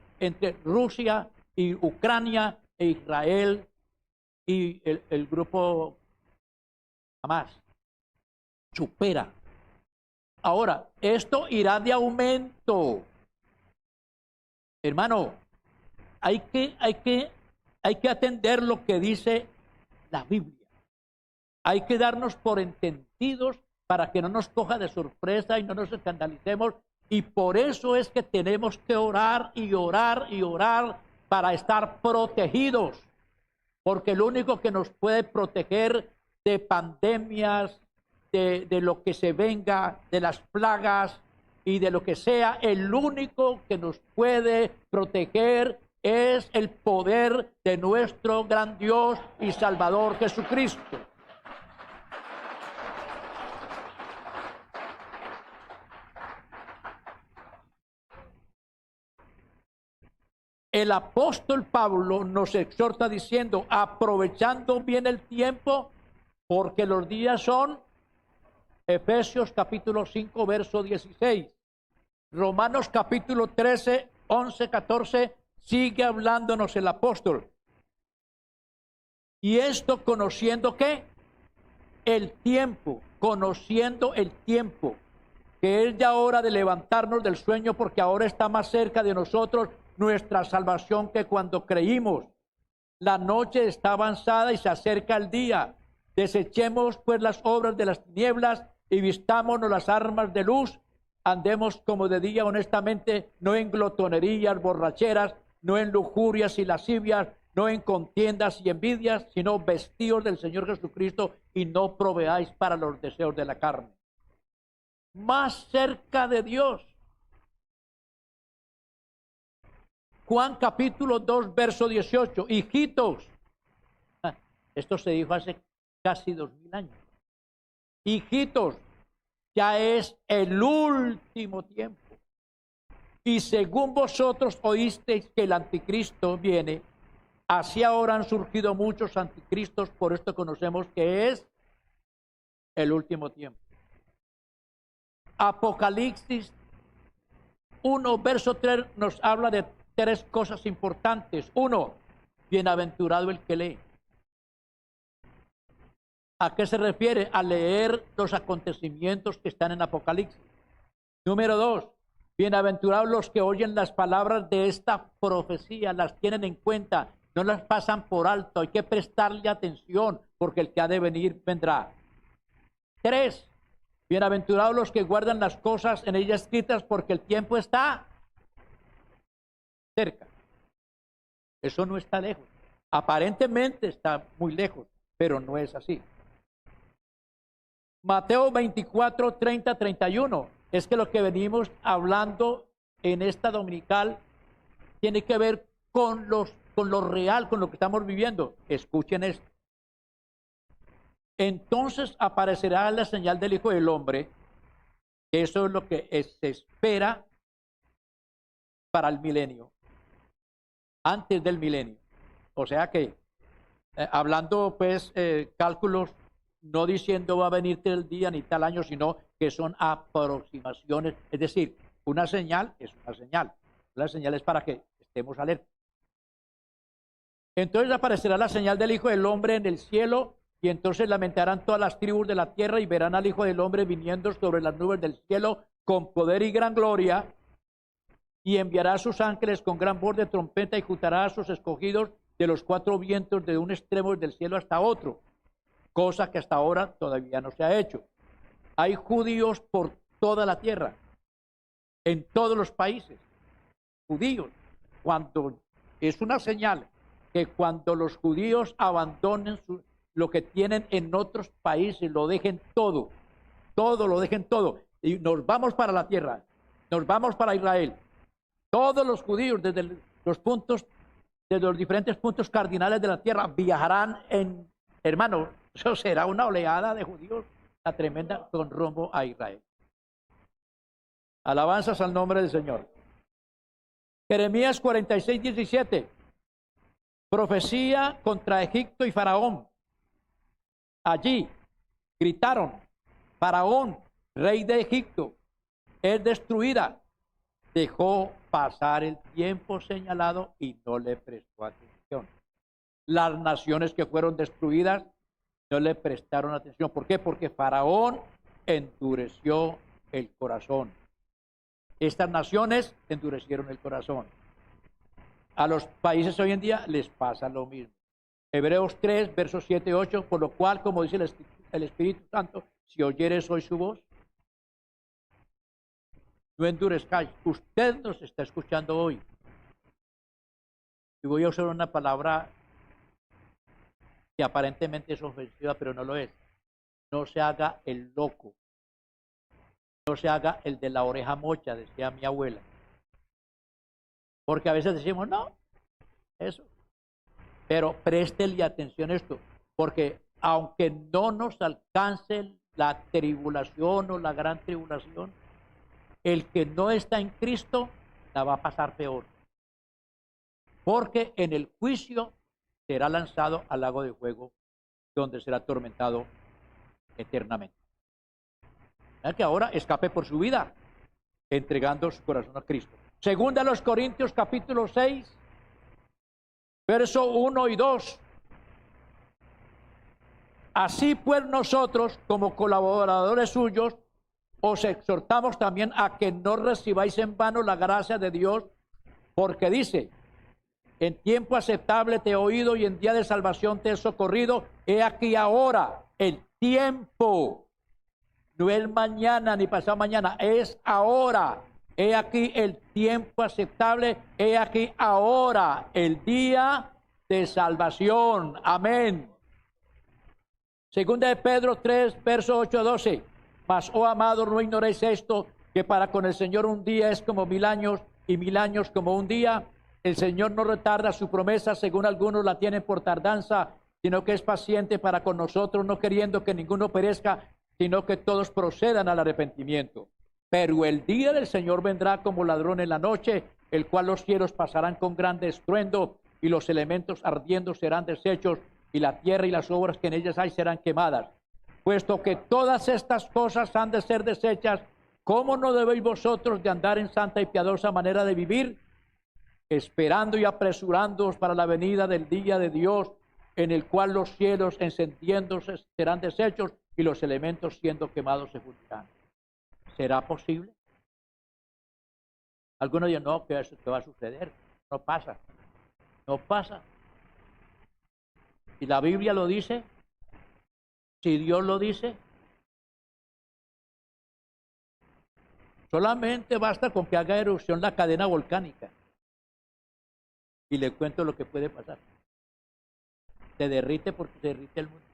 Rusia y Ucrania e Israel y el grupo Hamas. Supera. Ahora, esto irá de aumento. Hermano, hay que atender lo que dice la Biblia. Hay que darnos por entendidos para que no nos coja de sorpresa y no nos escandalicemos. Y por eso es que tenemos que orar y orar y orar para estar protegidos. Porque lo único que nos puede proteger de pandemias, de lo que se venga, de las plagas y de lo que sea, el único que nos puede proteger es el poder de nuestro gran Dios y Salvador Jesucristo. El apóstol Pablo nos exhorta diciendo, aprovechando bien el tiempo, porque los días son, Efesios capítulo 5, verso 16. Romanos capítulo 13, 11, 14, sigue hablándonos el apóstol. Y esto conociendo ¿qué? El tiempo, conociendo el tiempo. que es ya hora de levantarnos del sueño, porque ahora está más cerca de nosotros nuestra salvación que cuando creímos. La noche está avanzada y se acerca el día. Desechemos pues las obras de las tinieblas y vistámonos las armas de luz. Andemos como de día honestamente, no en glotonerías, borracheras, no en lujurias y lascivias, no en contiendas y envidias, sino vestidos del Señor Jesucristo y no proveáis para los deseos de la carne. Más cerca de Dios. Juan capítulo 2, verso 18. Hijitos. Esto se dijo hace casi 2000 años. Hijitos, ya es el último tiempo. Y según vosotros oísteis que el anticristo viene, así ahora han surgido muchos anticristos, por esto conocemos que es el último tiempo. Apocalipsis 1, verso 3 nos habla de 3 cosas importantes. 1, bienaventurado el que lee. ¿A qué se refiere? A leer los acontecimientos que están en Apocalipsis. Número 2, bienaventurados los que oyen las palabras de esta profecía, las tienen en cuenta, no las pasan por alto, hay que prestarle atención, porque el que ha de venir vendrá. 3, bienaventurados los que guardan las cosas en ellas escritas, porque el tiempo está cerca. Eso no está lejos. Aparentemente está muy lejos, pero no es así. Mateo 24, 30, 31. Es que lo que venimos hablando en esta dominical tiene que ver con lo real, con lo que estamos viviendo. Escuchen esto. Entonces aparecerá la señal del Hijo del Hombre. Eso es lo que se espera para el milenio, antes del milenio. O sea que, hablando pues cálculos, no diciendo va a venir tal día ni tal año, sino que son aproximaciones. Es decir, una señal es una señal. La señal es para que estemos alerta. Entonces aparecerá la señal del Hijo del Hombre en el cielo, y entonces lamentarán todas las tribus de la tierra y verán al Hijo del Hombre viniendo sobre las nubes del cielo con poder y gran gloria, y enviará a sus ángeles con gran voz de trompeta y juntará a sus escogidos de los 4 vientos de un extremo del cielo hasta otro. Cosa que hasta ahora todavía no se ha hecho. Hay judíos por toda la tierra, en todos los países, judíos. Cuando es una señal que cuando los judíos abandonen lo que tienen en otros países, lo dejen todo, lo dejen todo, y nos vamos para la tierra, nos vamos para Israel. Todos los judíos desde los diferentes puntos cardinales de la tierra viajarán hermano. Eso será una oleada de judíos, la tremenda, con rumbo a Israel. Alabanzas al nombre del Señor. Jeremías 46, 17. Profecía contra Egipto y Faraón. Allí gritaron: Faraón, rey de Egipto, es destruida. Dejó pasar el tiempo señalado y no le prestó atención. Las naciones que fueron destruidas no le prestaron atención. ¿Por qué? Porque Faraón endureció el corazón. Estas naciones endurecieron el corazón. A los países hoy en día les pasa lo mismo. Hebreos 3, versos 7 y 8, por lo cual, como dice el Espíritu Santo, si oyeres hoy su voz, no endurezcáis. Usted nos está escuchando hoy. Y voy a usar una palabra que aparentemente es ofensiva, pero no lo es. No se haga el loco. No se haga el de la oreja mocha, decía mi abuela. Porque a veces decimos, no, eso. Pero préstele atención a esto, porque aunque no nos alcance la tribulación o la gran tribulación, el que no está en Cristo la va a pasar peor. Porque en el juicio será lanzado al lago de fuego, donde será atormentado eternamente. ¿Verdad que ahora escape por su vida, entregando su corazón a Cristo? Segunda a los Corintios, capítulo 6, verso 1 y 2. Así pues nosotros, como colaboradores suyos, os exhortamos también a que no recibáis en vano la gracia de Dios, porque dice, en tiempo aceptable te he oído y en día de salvación te he socorrido. He aquí ahora el tiempo, no es mañana ni pasado mañana, es ahora. He aquí el tiempo aceptable, he aquí ahora el día de salvación. Amén. Segunda de Pedro 3, verso 8 a 12. Mas, oh amados, no ignoréis esto, que para con el Señor un día es como 1000 años y 1000 años como un día. El Señor no retarda su promesa, según algunos la tienen por tardanza, sino que es paciente para con nosotros, no queriendo que ninguno perezca, sino que todos procedan al arrepentimiento. Pero el día del Señor vendrá como ladrón en la noche, el cual los cielos pasarán con grande estruendo, y los elementos ardiendo serán deshechos, y la tierra y las obras que en ellas hay serán quemadas. Puesto que todas estas cosas han de ser deshechas, ¿cómo no debéis vosotros de andar en santa y piadosa manera de vivir? Esperando y apresurándoos para la venida del día de Dios, en el cual los cielos encendiéndose serán deshechos y los elementos siendo quemados se fundirán. ¿Será posible? Algunos dicen, no, que eso va a suceder. No pasa. No pasa. Si la Biblia lo dice, si Dios lo dice, solamente basta con que haga erupción la cadena volcánica. Y le cuento lo que puede pasar. Se derrite porque se derrite el mundo.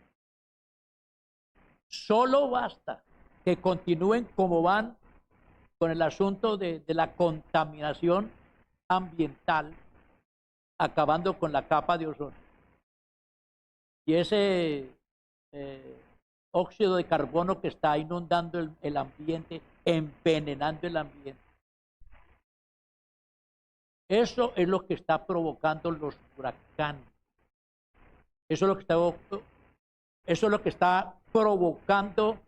Solo basta que continúen como van con el asunto de la contaminación ambiental, acabando con la capa de ozono. Y ese óxido de carbono que está inundando el ambiente, envenenando el ambiente. Eso es lo que está provocando los huracanes. Eso es lo que está provocando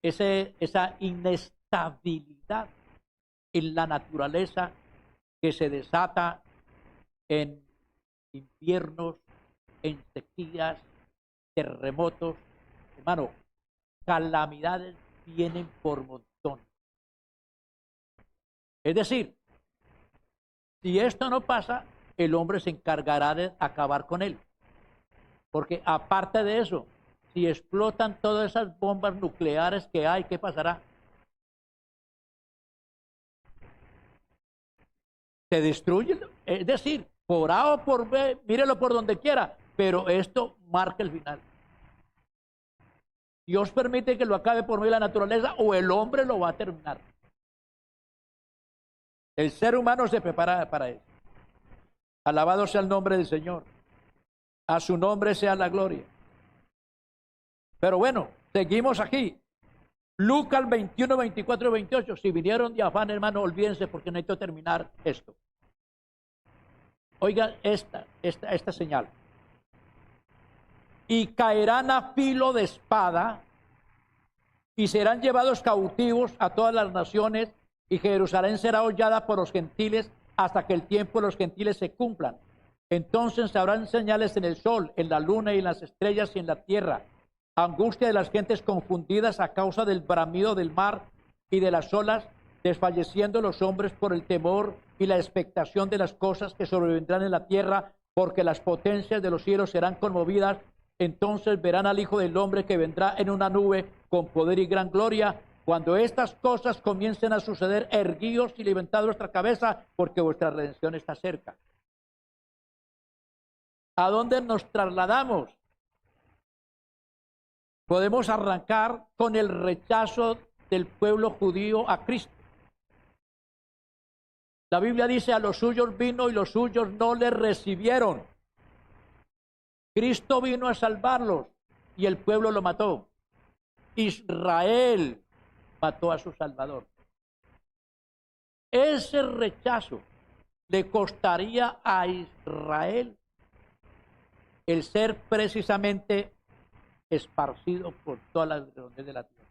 esa inestabilidad en la naturaleza que se desata en inviernos, en sequías, terremotos. Hermano, calamidades vienen por montón. Es decir, si esto no pasa, el hombre se encargará de acabar con él. Porque aparte de eso, si explotan todas esas bombas nucleares que hay, ¿qué pasará? Se destruye. Es decir, por A o por B, mírelo por donde quiera, pero esto marca el final. Dios permite que lo acabe por medio de la naturaleza o el hombre lo va a terminar. El ser humano se prepara para eso. Alabado sea el nombre del Señor. A su nombre sea la gloria. Pero bueno, seguimos aquí. Lucas 21, 24 y 28. Si vinieron de afán, hermano, olvídense porque necesito terminar esto. Oigan esta señal. Y caerán a filo de espada y serán llevados cautivos a todas las naciones, y Jerusalén será hollada por los gentiles hasta que el tiempo de los gentiles se cumplan. Entonces habrán señales en el sol, en la luna y en las estrellas y en la tierra. Angustia de las gentes confundidas a causa del bramido del mar y de las olas, desfalleciendo los hombres por el temor y la expectación de las cosas que sobrevendrán en la tierra, porque las potencias de los cielos serán conmovidas. Entonces verán al Hijo del Hombre que vendrá en una nube con poder y gran gloria. Cuando estas cosas comiencen a suceder, erguíos y levantad vuestra cabeza, porque vuestra redención está cerca. ¿A dónde nos trasladamos? Podemos arrancar con el rechazo del pueblo judío a Cristo. La Biblia dice, a los suyos vino y los suyos no le recibieron. Cristo vino a salvarlos y el pueblo lo mató. Israel mató a su Salvador. Ese rechazo le costaría a Israel el ser precisamente esparcido por todas las redondeces de la tierra.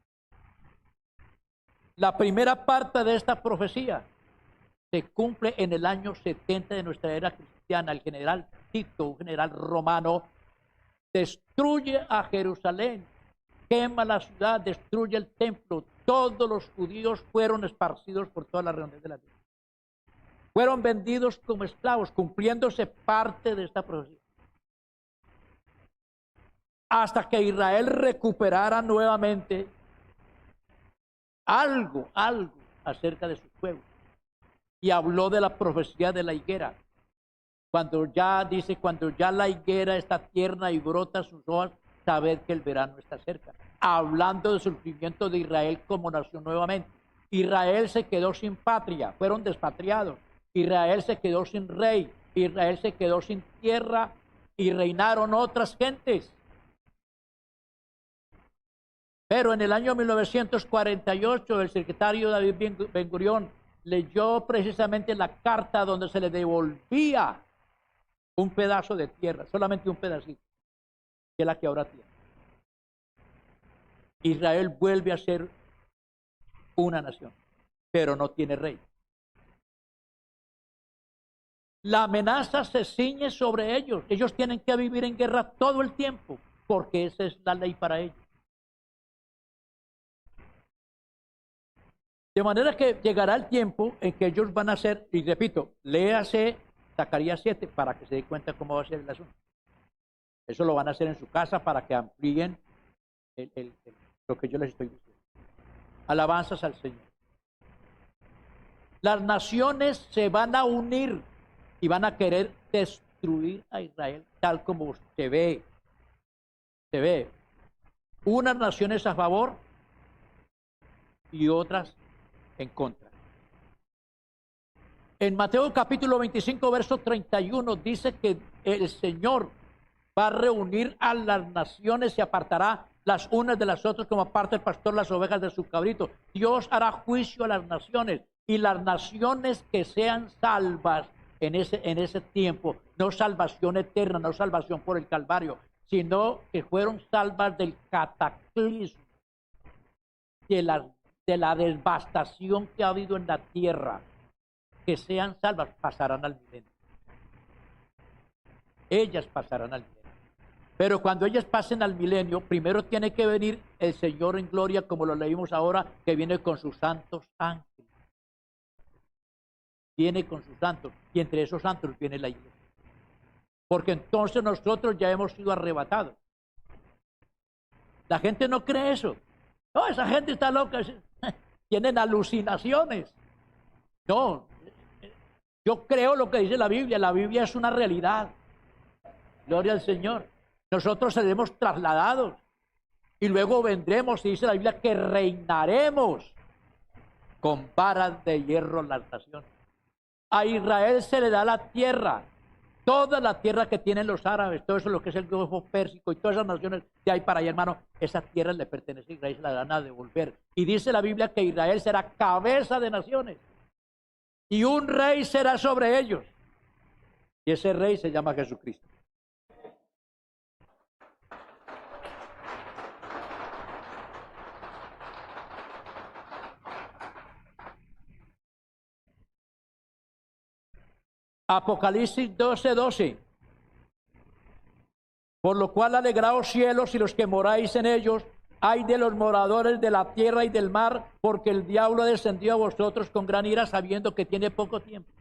La primera parte de esta profecía se cumple en el año 70 de nuestra era cristiana. El general Tito, un general romano, destruye a Jerusalén, quema la ciudad, destruye el templo, todos los judíos fueron esparcidos por toda la redondez de la tierra. Fueron vendidos como esclavos, cumpliéndose parte de esta profecía. Hasta que Israel recuperara nuevamente algo acerca de su pueblo. Y habló de la profecía de la higuera. Cuando ya la higuera está tierna y brota sus hojas, sabed que el verano está cerca. Hablando del sufrimiento de Israel como nación nuevamente. Israel se quedó sin patria, fueron despatriados. Israel se quedó sin rey, Israel se quedó sin tierra y reinaron otras gentes. Pero en el año 1948 el secretario David Ben-Gurión leyó precisamente la carta donde se le devolvía un pedazo de tierra, solamente un pedacito, que es la que ahora tiene. Israel vuelve a ser una nación, pero no tiene rey. La amenaza se ciñe sobre ellos. Ellos tienen que vivir en guerra todo el tiempo, porque esa es la ley para ellos. De manera que llegará el tiempo en que ellos van a ser, y repito, léase Zacarías 7 para que se dé cuenta cómo va a ser el asunto. Eso lo van a hacer en su casa para que amplíen lo que yo les estoy diciendo. Alabanzas al Señor. Las naciones se van a unir y van a querer destruir a Israel, tal como se ve. Se ve. Unas naciones a favor y otras en contra. En Mateo capítulo 25, verso 31, dice que el Señor va a reunir a las naciones y apartará las unas de las otras como aparta el pastor las ovejas de su cabrito. Dios hará juicio a las naciones, y las naciones que sean salvas en ese tiempo, no salvación eterna, no salvación por el Calvario, sino que fueron salvas del cataclismo, de la devastación que ha habido en la tierra, que sean salvas, pasarán al milenio. Ellas pasarán al milenio. Pero cuando ellas pasen al milenio, primero tiene que venir el Señor en gloria, como lo leímos ahora, que viene con sus santos ángeles. Viene con sus santos, y entre esos santos viene la iglesia. Porque entonces nosotros ya hemos sido arrebatados. La gente no cree eso. No, esa gente está loca, tienen alucinaciones. No, yo creo lo que dice la Biblia es una realidad. Gloria al Señor. Nosotros seremos trasladados y luego vendremos, y dice la Biblia, que reinaremos con varas de hierro las naciones. A Israel se le da la tierra, toda la tierra que tienen los árabes, todo eso lo que es el Golfo Pérsico y todas esas naciones de ahí para allá, hermano, esa tierra le pertenece a Israel, se la dan a devolver. Y dice la Biblia que Israel será cabeza de naciones y un rey será sobre ellos. Y ese rey se llama Jesucristo. Apocalipsis 12:12. Por lo cual alegraos cielos y los que moráis en ellos, ay de los moradores de la tierra y del mar, porque el diablo descendió a vosotros con gran ira, sabiendo que tiene poco tiempo.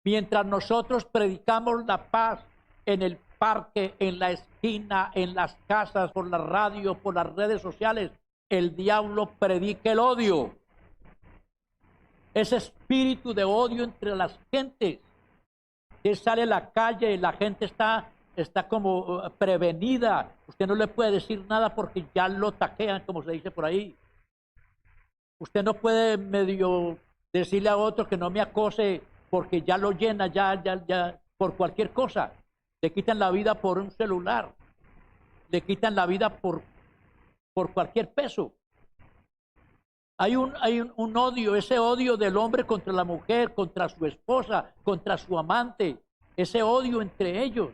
Mientras nosotros predicamos la paz en el parque, en la esquina, en las casas, por la radio, por las redes sociales, el diablo predica el odio. Ese espíritu de odio entre las gentes. Él sale a la calle y la gente está como prevenida. Usted no le puede decir nada porque ya lo taquean, como se dice por ahí. Usted no puede medio decirle a otro que no me acose porque ya lo llena, ya, por cualquier cosa. Le quitan la vida por un celular. Le quitan la vida por cualquier peso. Hay un odio, ese odio del hombre contra la mujer, contra su esposa, contra su amante, ese odio entre ellos,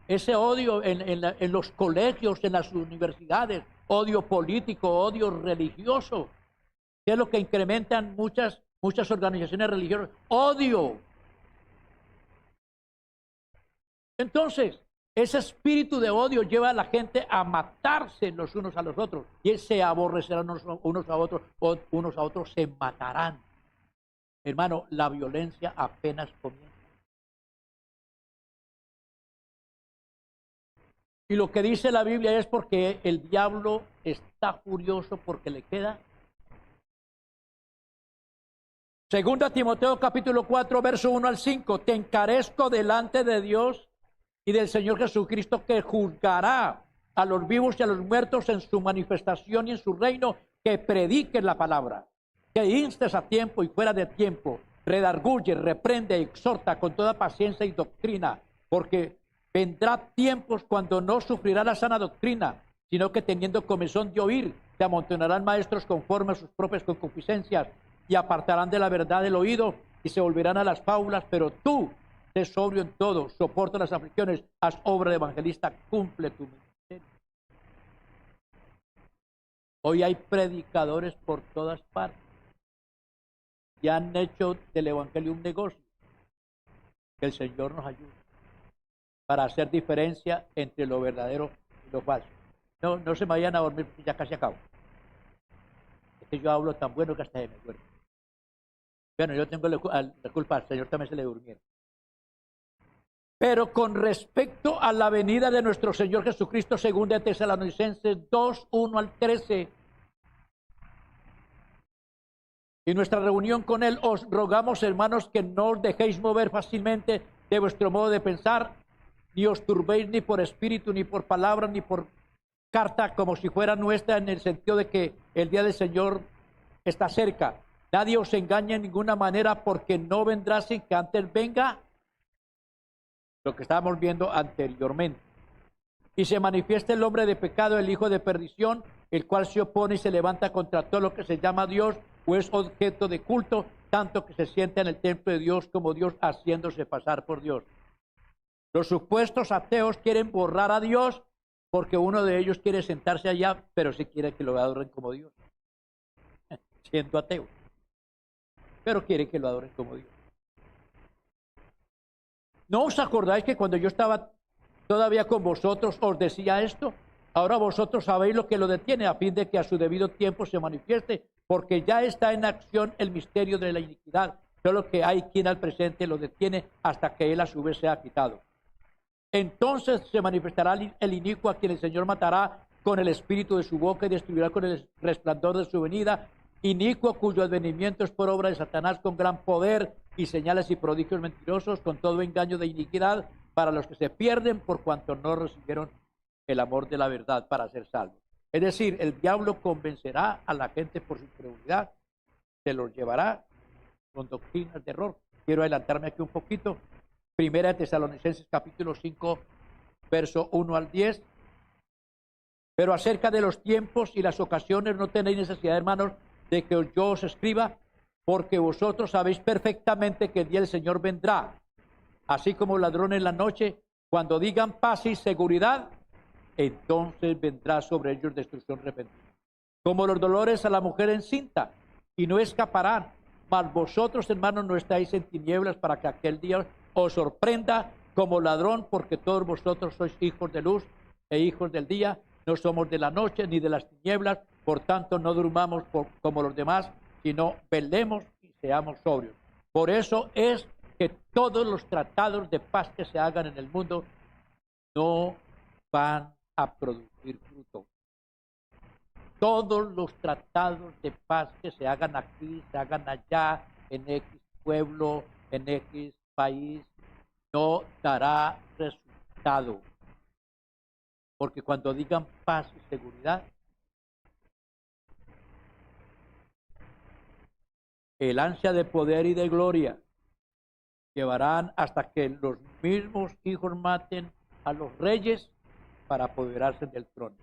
ese odio en los colegios, en las universidades, odio político, odio religioso, que es lo que incrementan muchas organizaciones religiosas, odio. Entonces, Ese espíritu de odio lleva a la gente a matarse los unos a los otros. Y se aborrecerán unos a otros se matarán. Hermano, la violencia apenas comienza. Y lo que dice la Biblia es porque el diablo está furioso porque le queda. Segunda Timoteo capítulo 4, verso 1 al 5. Te encarezco delante de Dios y del Señor Jesucristo, que juzgará a los vivos y a los muertos en su manifestación y en su reino, que prediques la palabra, que instes a tiempo y fuera de tiempo, redarguye, reprende, exhorta con toda paciencia y doctrina, porque vendrá tiempos cuando no sufrirá la sana doctrina, sino que teniendo comezón de oír, se amontonarán maestros conforme a sus propias concupiscencias y apartarán de la verdad el oído y se volverán a las fábulas. Pero tú, sé sobrio en todo, soporta las aflicciones, haz obra de evangelista, cumple tu ministerio. Hoy hay predicadores por todas partes y han hecho del evangelio un negocio. Que el Señor nos ayude para hacer diferencia entre lo verdadero y lo falso. No se me vayan a dormir, ya casi acabo. Es que yo hablo tan bueno que hasta se me duerme. Bueno, yo tengo la culpa, al Señor también se le durmieron. Pero con respecto a la venida de nuestro Señor Jesucristo, según de Tesalonicenses 2, 1 al 13, y nuestra reunión con Él, os rogamos, hermanos, que no os dejéis mover fácilmente de vuestro modo de pensar, ni os turbéis ni por espíritu, ni por palabra, ni por carta, como si fuera nuestra, en el sentido de que el día del Señor está cerca. Nadie os engañe en ninguna manera, porque no vendrá sin que antes venga lo que estábamos viendo anteriormente. Y se manifiesta el hombre de pecado, el hijo de perdición, el cual se opone y se levanta contra todo lo que se llama Dios o es objeto de culto, tanto que se sienta en el templo de Dios como Dios, haciéndose pasar por Dios. Los supuestos ateos quieren borrar a Dios porque uno de ellos quiere sentarse allá, pero sí quiere que lo adoren como Dios, siendo ateo, pero quiere que lo adoren como Dios. ¿No os acordáis que cuando yo estaba todavía con vosotros os decía esto? Ahora vosotros sabéis lo que lo detiene, a fin de que a su debido tiempo se manifieste, porque ya está en acción el misterio de la iniquidad, solo que hay quien al presente lo detiene hasta que él a su vez sea quitado. Entonces se manifestará el inicuo, a quien el Señor matará con el espíritu de su boca y destruirá con el resplandor de su venida, inicuo cuyo advenimiento es por obra de Satanás con gran poder y señales y prodigios mentirosos, con todo engaño de iniquidad para los que se pierden por cuanto no recibieron el amor de la verdad para ser salvos. Es decir, el diablo convencerá a la gente por su incredulidad, se los llevará con doctrinas de error. Quiero adelantarme aquí un poquito. Primera de Tesalonicenses capítulo 5, verso 1 al 10. Pero acerca de los tiempos y las ocasiones no tenéis necesidad, hermanos, de que yo os escriba, porque vosotros sabéis perfectamente que el día del Señor vendrá, así como ladrón en la noche. Cuando digan paz y seguridad, entonces vendrá sobre ellos destrucción repentina, como los dolores a la mujer encinta, y no escaparán. Mas vosotros, hermanos, no estáis en tinieblas para que aquel día os sorprenda como ladrón, porque todos vosotros sois hijos de luz e hijos del día. No somos de la noche ni de las tinieblas, por tanto no durmamos como los demás, sino velemos y seamos sobrios. Por eso es que todos los tratados de paz que se hagan en el mundo no van a producir fruto. Todos los tratados de paz que se hagan aquí, se hagan allá, en X pueblo, en X país, no dará resultado. Porque cuando digan paz y seguridad, el ansia de poder y de gloria llevarán hasta que los mismos hijos maten a los reyes para apoderarse del trono.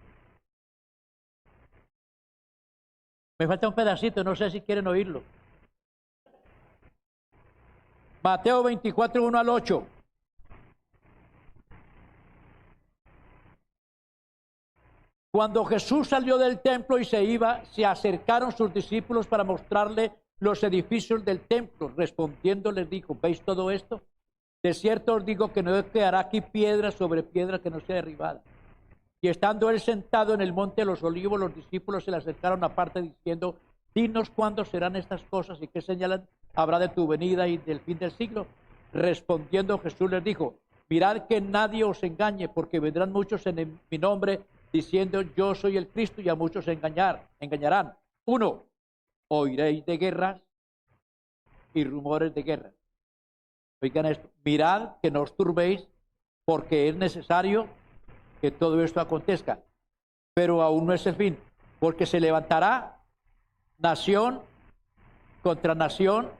Me falta un pedacito, no sé si quieren oírlo. Mateo 24, 1 al 8. Cuando Jesús salió del templo y se iba, se acercaron sus discípulos para mostrarle los edificios del templo. Respondiendo les dijo: ¿veis todo esto? De cierto os digo que no quedará aquí piedra sobre piedra que no sea derribada. Y estando él sentado en el monte de los olivos, los discípulos se le acercaron aparte diciendo: dinos cuándo serán estas cosas y qué señal habrá de tu venida y del fin del siglo. Respondiendo Jesús les dijo: mirad que nadie os engañe, porque vendrán muchos en mi nombre diciendo: yo soy el Cristo, y a muchos engañarán. 1. Oiréis de guerras y rumores de guerra. Oigan esto: mirad que no os turbéis, porque es necesario que todo esto acontezca, pero aún no es el fin, porque se levantará nación contra nación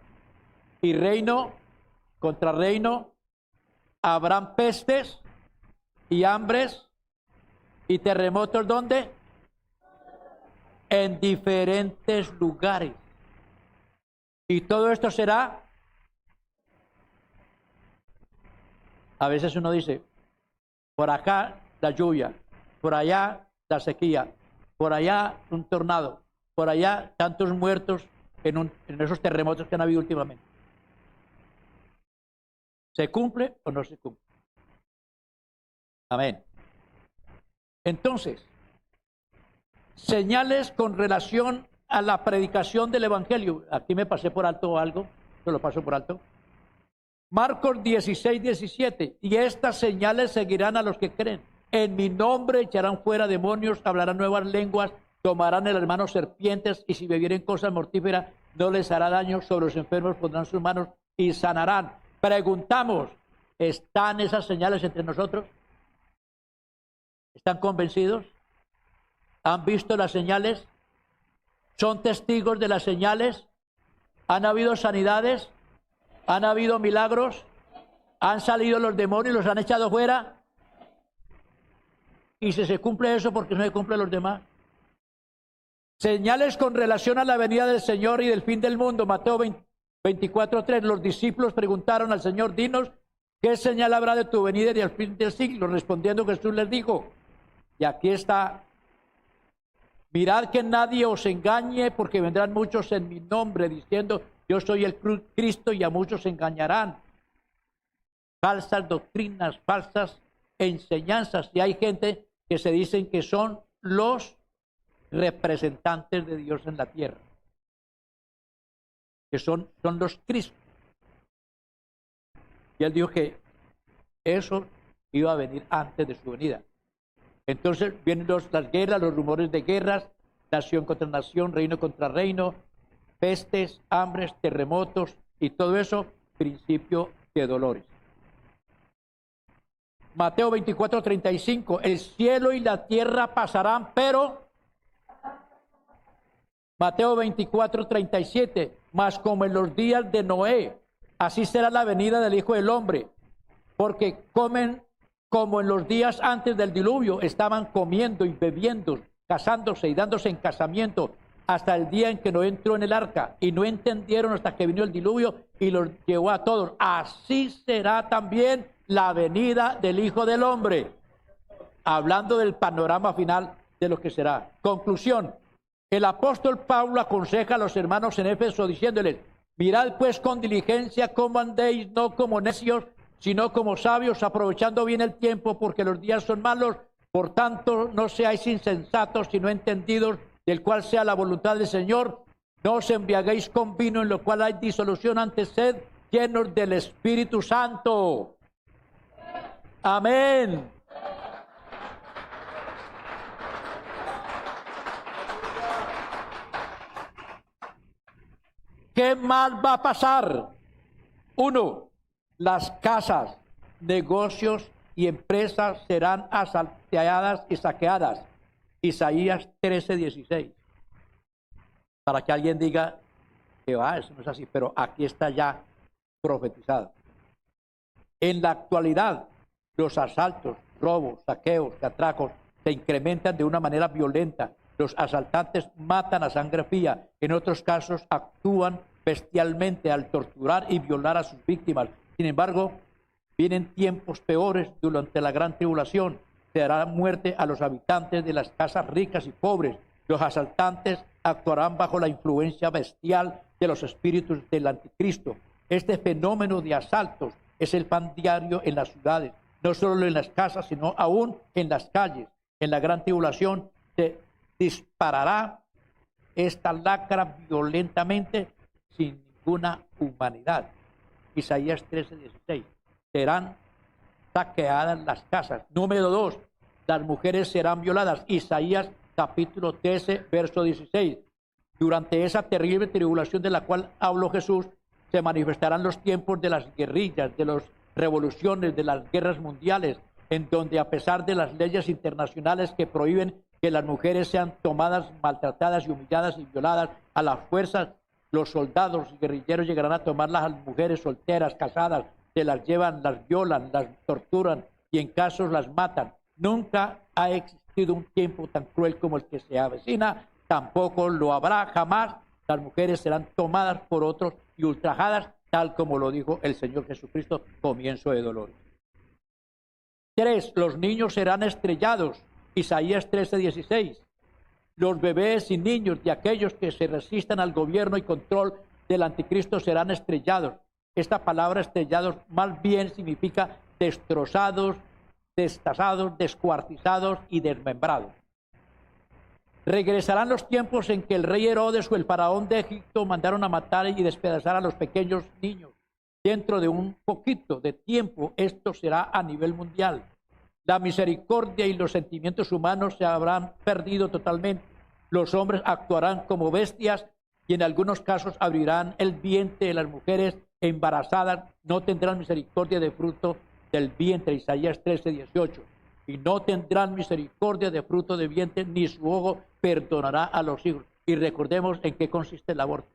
y reino contra reino. Habrán pestes y hambres y terremotos. ¿Dónde? En diferentes lugares. Y todo esto será. A veces uno dice: por acá la lluvia, por allá la sequía, por allá un tornado, por allá tantos muertos en esos terremotos que han habido últimamente. ¿Se cumple o no se cumple? Amén. Entonces, señales con relación a la predicación del Evangelio. Aquí me pasé por alto algo, se lo paso por alto. Marcos 16, 17. Y estas señales seguirán a los que creen. En mi nombre echarán fuera demonios, hablarán nuevas lenguas, tomarán en las manos serpientes, y si bebieren cosas mortíferas no les hará daño. Sobre los enfermos pondrán sus manos y sanarán. Preguntamos: ¿están esas señales entre nosotros? ¿Están convencidos? ¿Han visto las señales? ¿Son testigos de las señales? ¿Han habido sanidades? ¿Han habido milagros? ¿Han salido los demonios y los han echado fuera? ¿Y si se cumple eso, por qué no se cumple los demás? Señales con relación a la venida del Señor y del fin del mundo. Mateo 24:3. Los discípulos preguntaron al Señor: dinos, ¿qué señal habrá de tu venida y del fin del siglo? Respondiendo Jesús les dijo, y aquí está: mirad que nadie os engañe, porque vendrán muchos en mi nombre diciendo: yo soy el Cristo, y a muchos engañarán. Falsas doctrinas, falsas enseñanzas. Y hay gente que se dicen que son los representantes de Dios en la tierra, que son los Cristos. Y él dijo que eso iba a venir antes de su venida. Entonces vienen las guerras, los rumores de guerras, nación contra nación, reino contra reino, pestes, hambres, terremotos y todo eso, principio de dolores. Mateo 24:35, el cielo y la tierra pasarán, pero... Mateo 24:37, mas como en los días de Noé, así será la venida del Hijo del Hombre, porque comen como en los días antes del diluvio, estaban comiendo y bebiendo, casándose y dándose en casamiento, hasta el día en que Noé entró en el arca, y no entendieron hasta que vino el diluvio y los llevó a todos. Así será también la venida del Hijo del Hombre. Hablando del panorama final de lo que será. Conclusión. El apóstol Pablo aconseja a los hermanos en Éfeso diciéndoles: mirad pues con diligencia cómo andéis, no como necios, sino como sabios, aprovechando bien el tiempo, porque los días son malos. Por tanto, no seáis insensatos, sino entendidos, del cual sea la voluntad del Señor. No os embriaguéis con vino, en lo cual hay disolución, antes sed llenos del Espíritu Santo. Amén. ¿Qué más va a pasar? 1. Las casas, negocios y empresas serán asaltadas y saqueadas. Isaías 13:16. Para que alguien diga que eso no es así, pero aquí está ya profetizado. En la actualidad, los asaltos, robos, saqueos y atracos se incrementan de una manera violenta. Los asaltantes matan a sangre fría. En otros casos actúan bestialmente al torturar y violar a sus víctimas. Sin embargo, vienen tiempos peores durante la gran tribulación. Se dará muerte a los habitantes de las casas ricas y pobres. Los asaltantes actuarán bajo la influencia bestial de los espíritus del anticristo. Este fenómeno de asaltos es el pan diario en las ciudades, no solo en las casas, sino aún en las calles. En la gran tribulación se disparará esta lacra violentamente sin ninguna humanidad. Isaías 13:16. Serán saqueadas las casas. Número 2, las mujeres serán violadas. Isaías capítulo 13, verso 16. Durante esa terrible tribulación de la cual habló Jesús, se manifestarán los tiempos de las guerrillas, de las revoluciones, de las guerras mundiales, en donde a pesar de las leyes internacionales que prohíben que las mujeres sean tomadas, maltratadas y humilladas y violadas a las fuerzas, los soldados y guerrilleros llegarán a tomar las mujeres solteras, casadas, se las llevan, las violan, las torturan y en casos las matan. Nunca ha existido un tiempo tan cruel como el que se avecina, tampoco lo habrá jamás. Las mujeres serán tomadas por otros y ultrajadas, tal como lo dijo el Señor Jesucristo, comienzo de dolor. 3, los niños serán estrellados. Isaías 13:16. Los bebés y niños de aquellos que se resistan al gobierno y control del anticristo serán estrellados. Esta palabra estrellados más bien significa destrozados, destazados, descuartizados y desmembrados. Regresarán los tiempos en que el rey Herodes o el faraón de Egipto mandaron a matar y despedazar a los pequeños niños. Dentro de un poquito de tiempo esto será a nivel mundial. La misericordia y los sentimientos humanos se habrán perdido totalmente. Los hombres actuarán como bestias y en algunos casos abrirán el vientre de las mujeres embarazadas. No tendrán misericordia de fruto del vientre. Isaías 13:18. Y no tendrán misericordia de fruto de vientre, ni su ojo perdonará a los hijos. Y recordemos en qué consiste el aborto.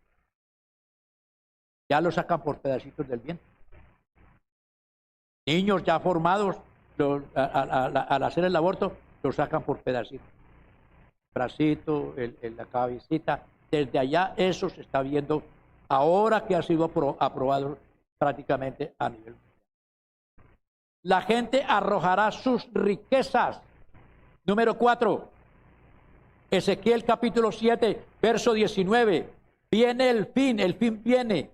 Ya lo sacan por pedacitos del vientre. Niños ya formados, al hacer el aborto, lo sacan por pedacitos. Bracito, la cabecita. Desde allá eso se está viendo ahora que ha sido aprobado prácticamente a nivel mundial. La gente arrojará sus riquezas. Número 4. Ezequiel capítulo 7, verso 19. Viene el fin viene.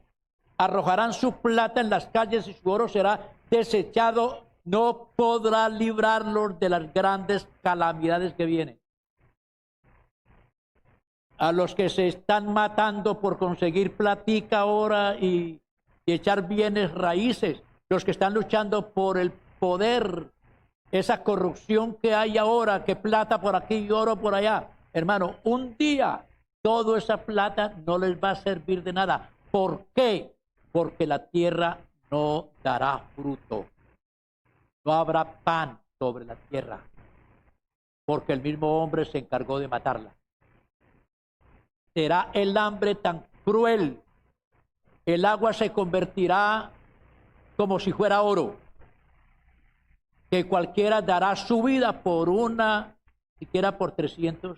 Arrojarán su plata en las calles y su oro será desechado. No podrá librarlos de las grandes calamidades que vienen. A los que se están matando por conseguir platica ahora y echar bienes raíces, los que están luchando por el poder, esa corrupción que hay ahora, que plata por aquí y oro por allá. Hermano, un día toda esa plata no les va a servir de nada. ¿Por qué? Porque la tierra no dará fruto. No habrá pan sobre la tierra, porque el mismo hombre se encargó de matarla. Será el hambre tan cruel. El agua se convertirá como si fuera oro, que cualquiera dará su vida por siquiera por 300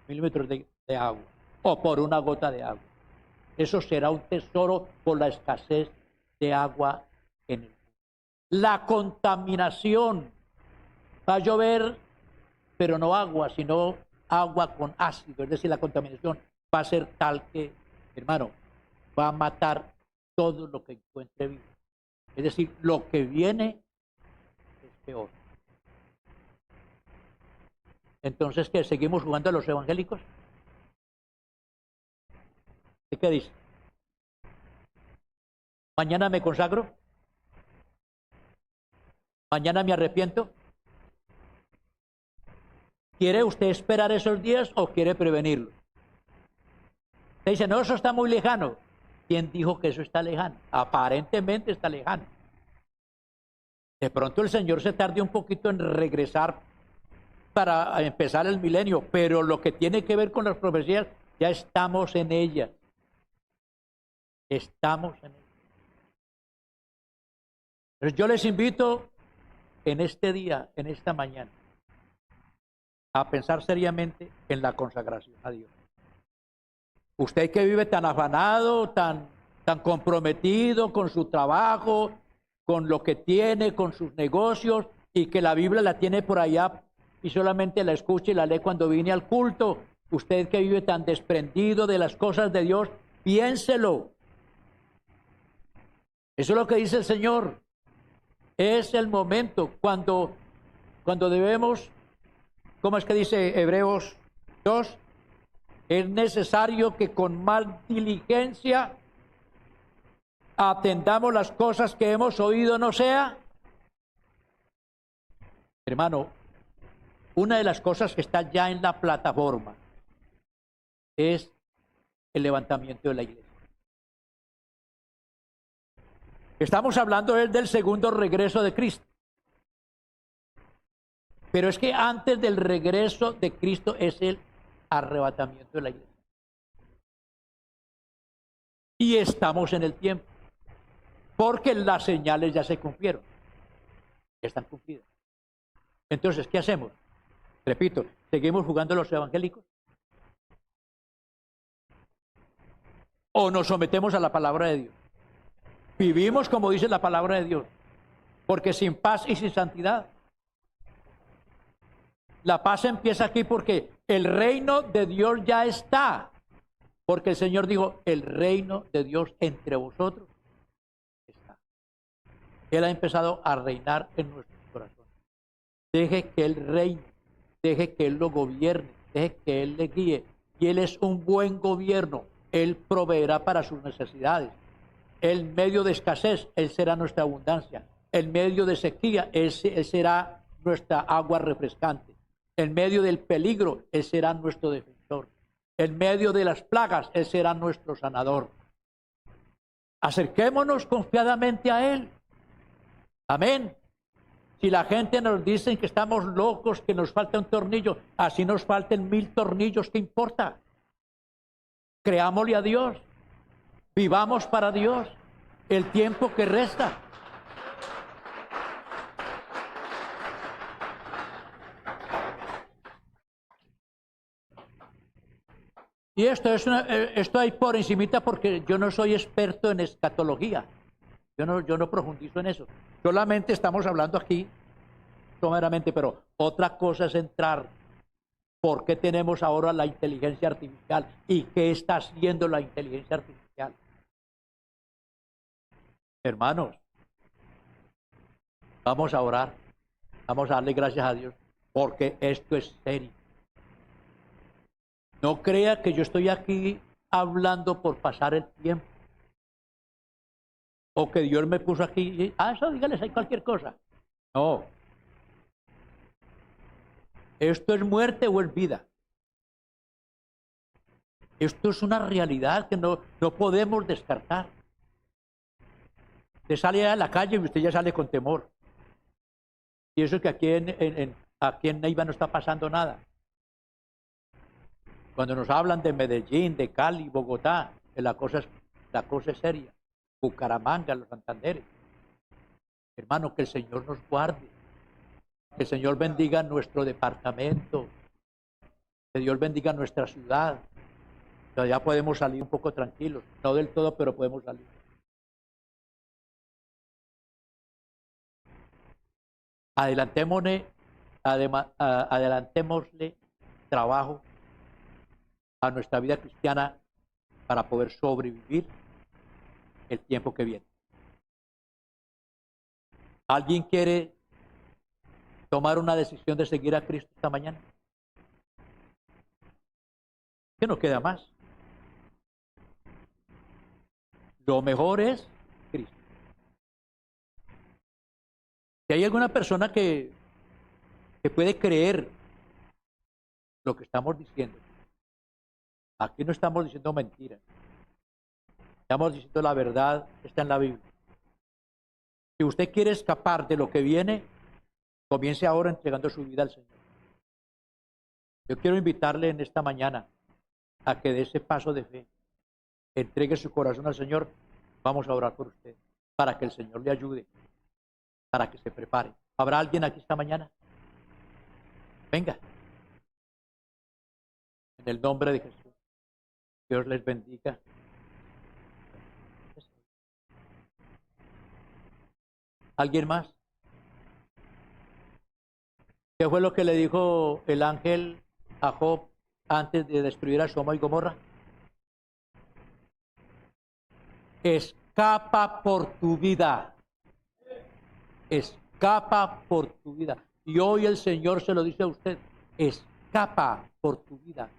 milímetros de agua, o por una gota de agua. Eso será un tesoro por la escasez de agua en el mundo. La contaminación. Va a llover, pero no agua, sino agua con ácido. Es decir, la contaminación va a ser tal que, hermano, va a matar todo lo que encuentre vivo. Es decir, lo que viene es peor. Entonces, ¿qué? ¿Seguimos jugando a los evangélicos? ¿Qué dice? ¿Mañana me consagro? ¿Mañana me arrepiento? ¿Quiere usted esperar esos días o quiere prevenirlo? Usted dice, no, eso está muy lejano. ¿Quién dijo que eso está lejano? Aparentemente está lejano. De pronto el Señor se tarde un poquito en regresar para empezar el milenio, pero lo que tiene que ver con las profecías, ya estamos en ellas. Estamos en ellas. Pero yo les invito en este día, en esta mañana, a pensar seriamente en la consagración a Dios. Usted que vive tan afanado, tan comprometido con su trabajo, con lo que tiene, con sus negocios, y que la Biblia la tiene por allá y solamente la escucha y la lee cuando viene al culto. Usted que vive tan desprendido de las cosas de Dios, piénselo. Eso es lo que dice el Señor. Es el momento cuando debemos, ¿cómo es que dice Hebreos 2? Es necesario que con más diligencia atendamos las cosas que hemos oído, no sea. Hermano, una de las cosas que está ya en la plataforma es el levantamiento de la iglesia. Estamos hablando del segundo regreso de Cristo. Pero es que antes del regreso de Cristo es el arrebatamiento de la iglesia. Y estamos en el tiempo. Porque las señales ya se cumplieron. Ya están cumplidas. Entonces, ¿qué hacemos? Repito, ¿seguimos jugando los evangélicos? ¿O nos sometemos a la palabra de Dios? Vivimos como dice la palabra de Dios. Porque sin paz y sin santidad. La paz empieza aquí porque el reino de Dios ya está. Porque el Señor dijo, el reino de Dios entre vosotros está. Él ha empezado a reinar en nuestros corazones. Deje que Él reine, deje que Él lo gobierne, deje que Él le guíe. Y Él es un buen gobierno. Él proveerá para sus necesidades. En medio de escasez, Él será nuestra abundancia. En medio de sequía, Él será nuestra agua refrescante. En medio del peligro, Él será nuestro defensor. En medio de las plagas, Él será nuestro sanador. Acerquémonos confiadamente a Él. Amén. Si la gente nos dice que estamos locos, que nos falta un tornillo, así nos falten 1000 tornillos, ¿qué importa? Creámosle a Dios. Vivamos para Dios el tiempo que resta. Y esto hay por encimita porque yo no soy experto en escatología. Yo no profundizo en eso. Solamente estamos hablando aquí, someramente, pero otra cosa es entrar. ¿Por qué tenemos ahora la inteligencia artificial? ¿Y qué está haciendo la inteligencia artificial? Hermanos, vamos a orar. Vamos a darle gracias a Dios porque esto es serio. No crea que yo estoy aquí hablando por pasar el tiempo. O que Dios me puso aquí. Eso dígales, hay cualquier cosa. No. Esto es muerte o es vida. Esto es una realidad que no podemos descartar. Usted sale a la calle y usted ya sale con temor. Y eso es que aquí en Neiva no está pasando nada. Cuando nos hablan de Medellín, de Cali, Bogotá, la cosa es seria. Bucaramanga, los Santanderes. Hermano, que el Señor nos guarde. Que el Señor bendiga nuestro departamento. Que Dios bendiga nuestra ciudad. Que ya podemos salir un poco tranquilos. No del todo, pero podemos salir. Adelantémosle trabajo a nuestra vida cristiana para poder sobrevivir el tiempo que viene. ¿Alguien quiere tomar una decisión de seguir a Cristo esta mañana? ¿Qué nos queda más? Lo mejor es Cristo. Si hay alguna persona que puede creer lo que estamos diciendo, aquí no estamos diciendo mentiras. Estamos diciendo la verdad, está en la Biblia. Si usted quiere escapar de lo que viene, comience ahora entregando su vida al Señor. Yo quiero invitarle en esta mañana a que dé ese paso de fe. Entregue su corazón al Señor. Vamos a orar por usted, para que el Señor le ayude, para que se prepare. ¿Habrá alguien aquí esta mañana? Venga. En el nombre de Jesús. Dios les bendiga. ¿Alguien más? ¿Qué fue lo que le dijo el ángel a Job antes de destruir a Sodoma y Gomorra? Escapa por tu vida. escapa por tu vida. Y hoy el Señor se lo dice a usted, escapa por tu vida.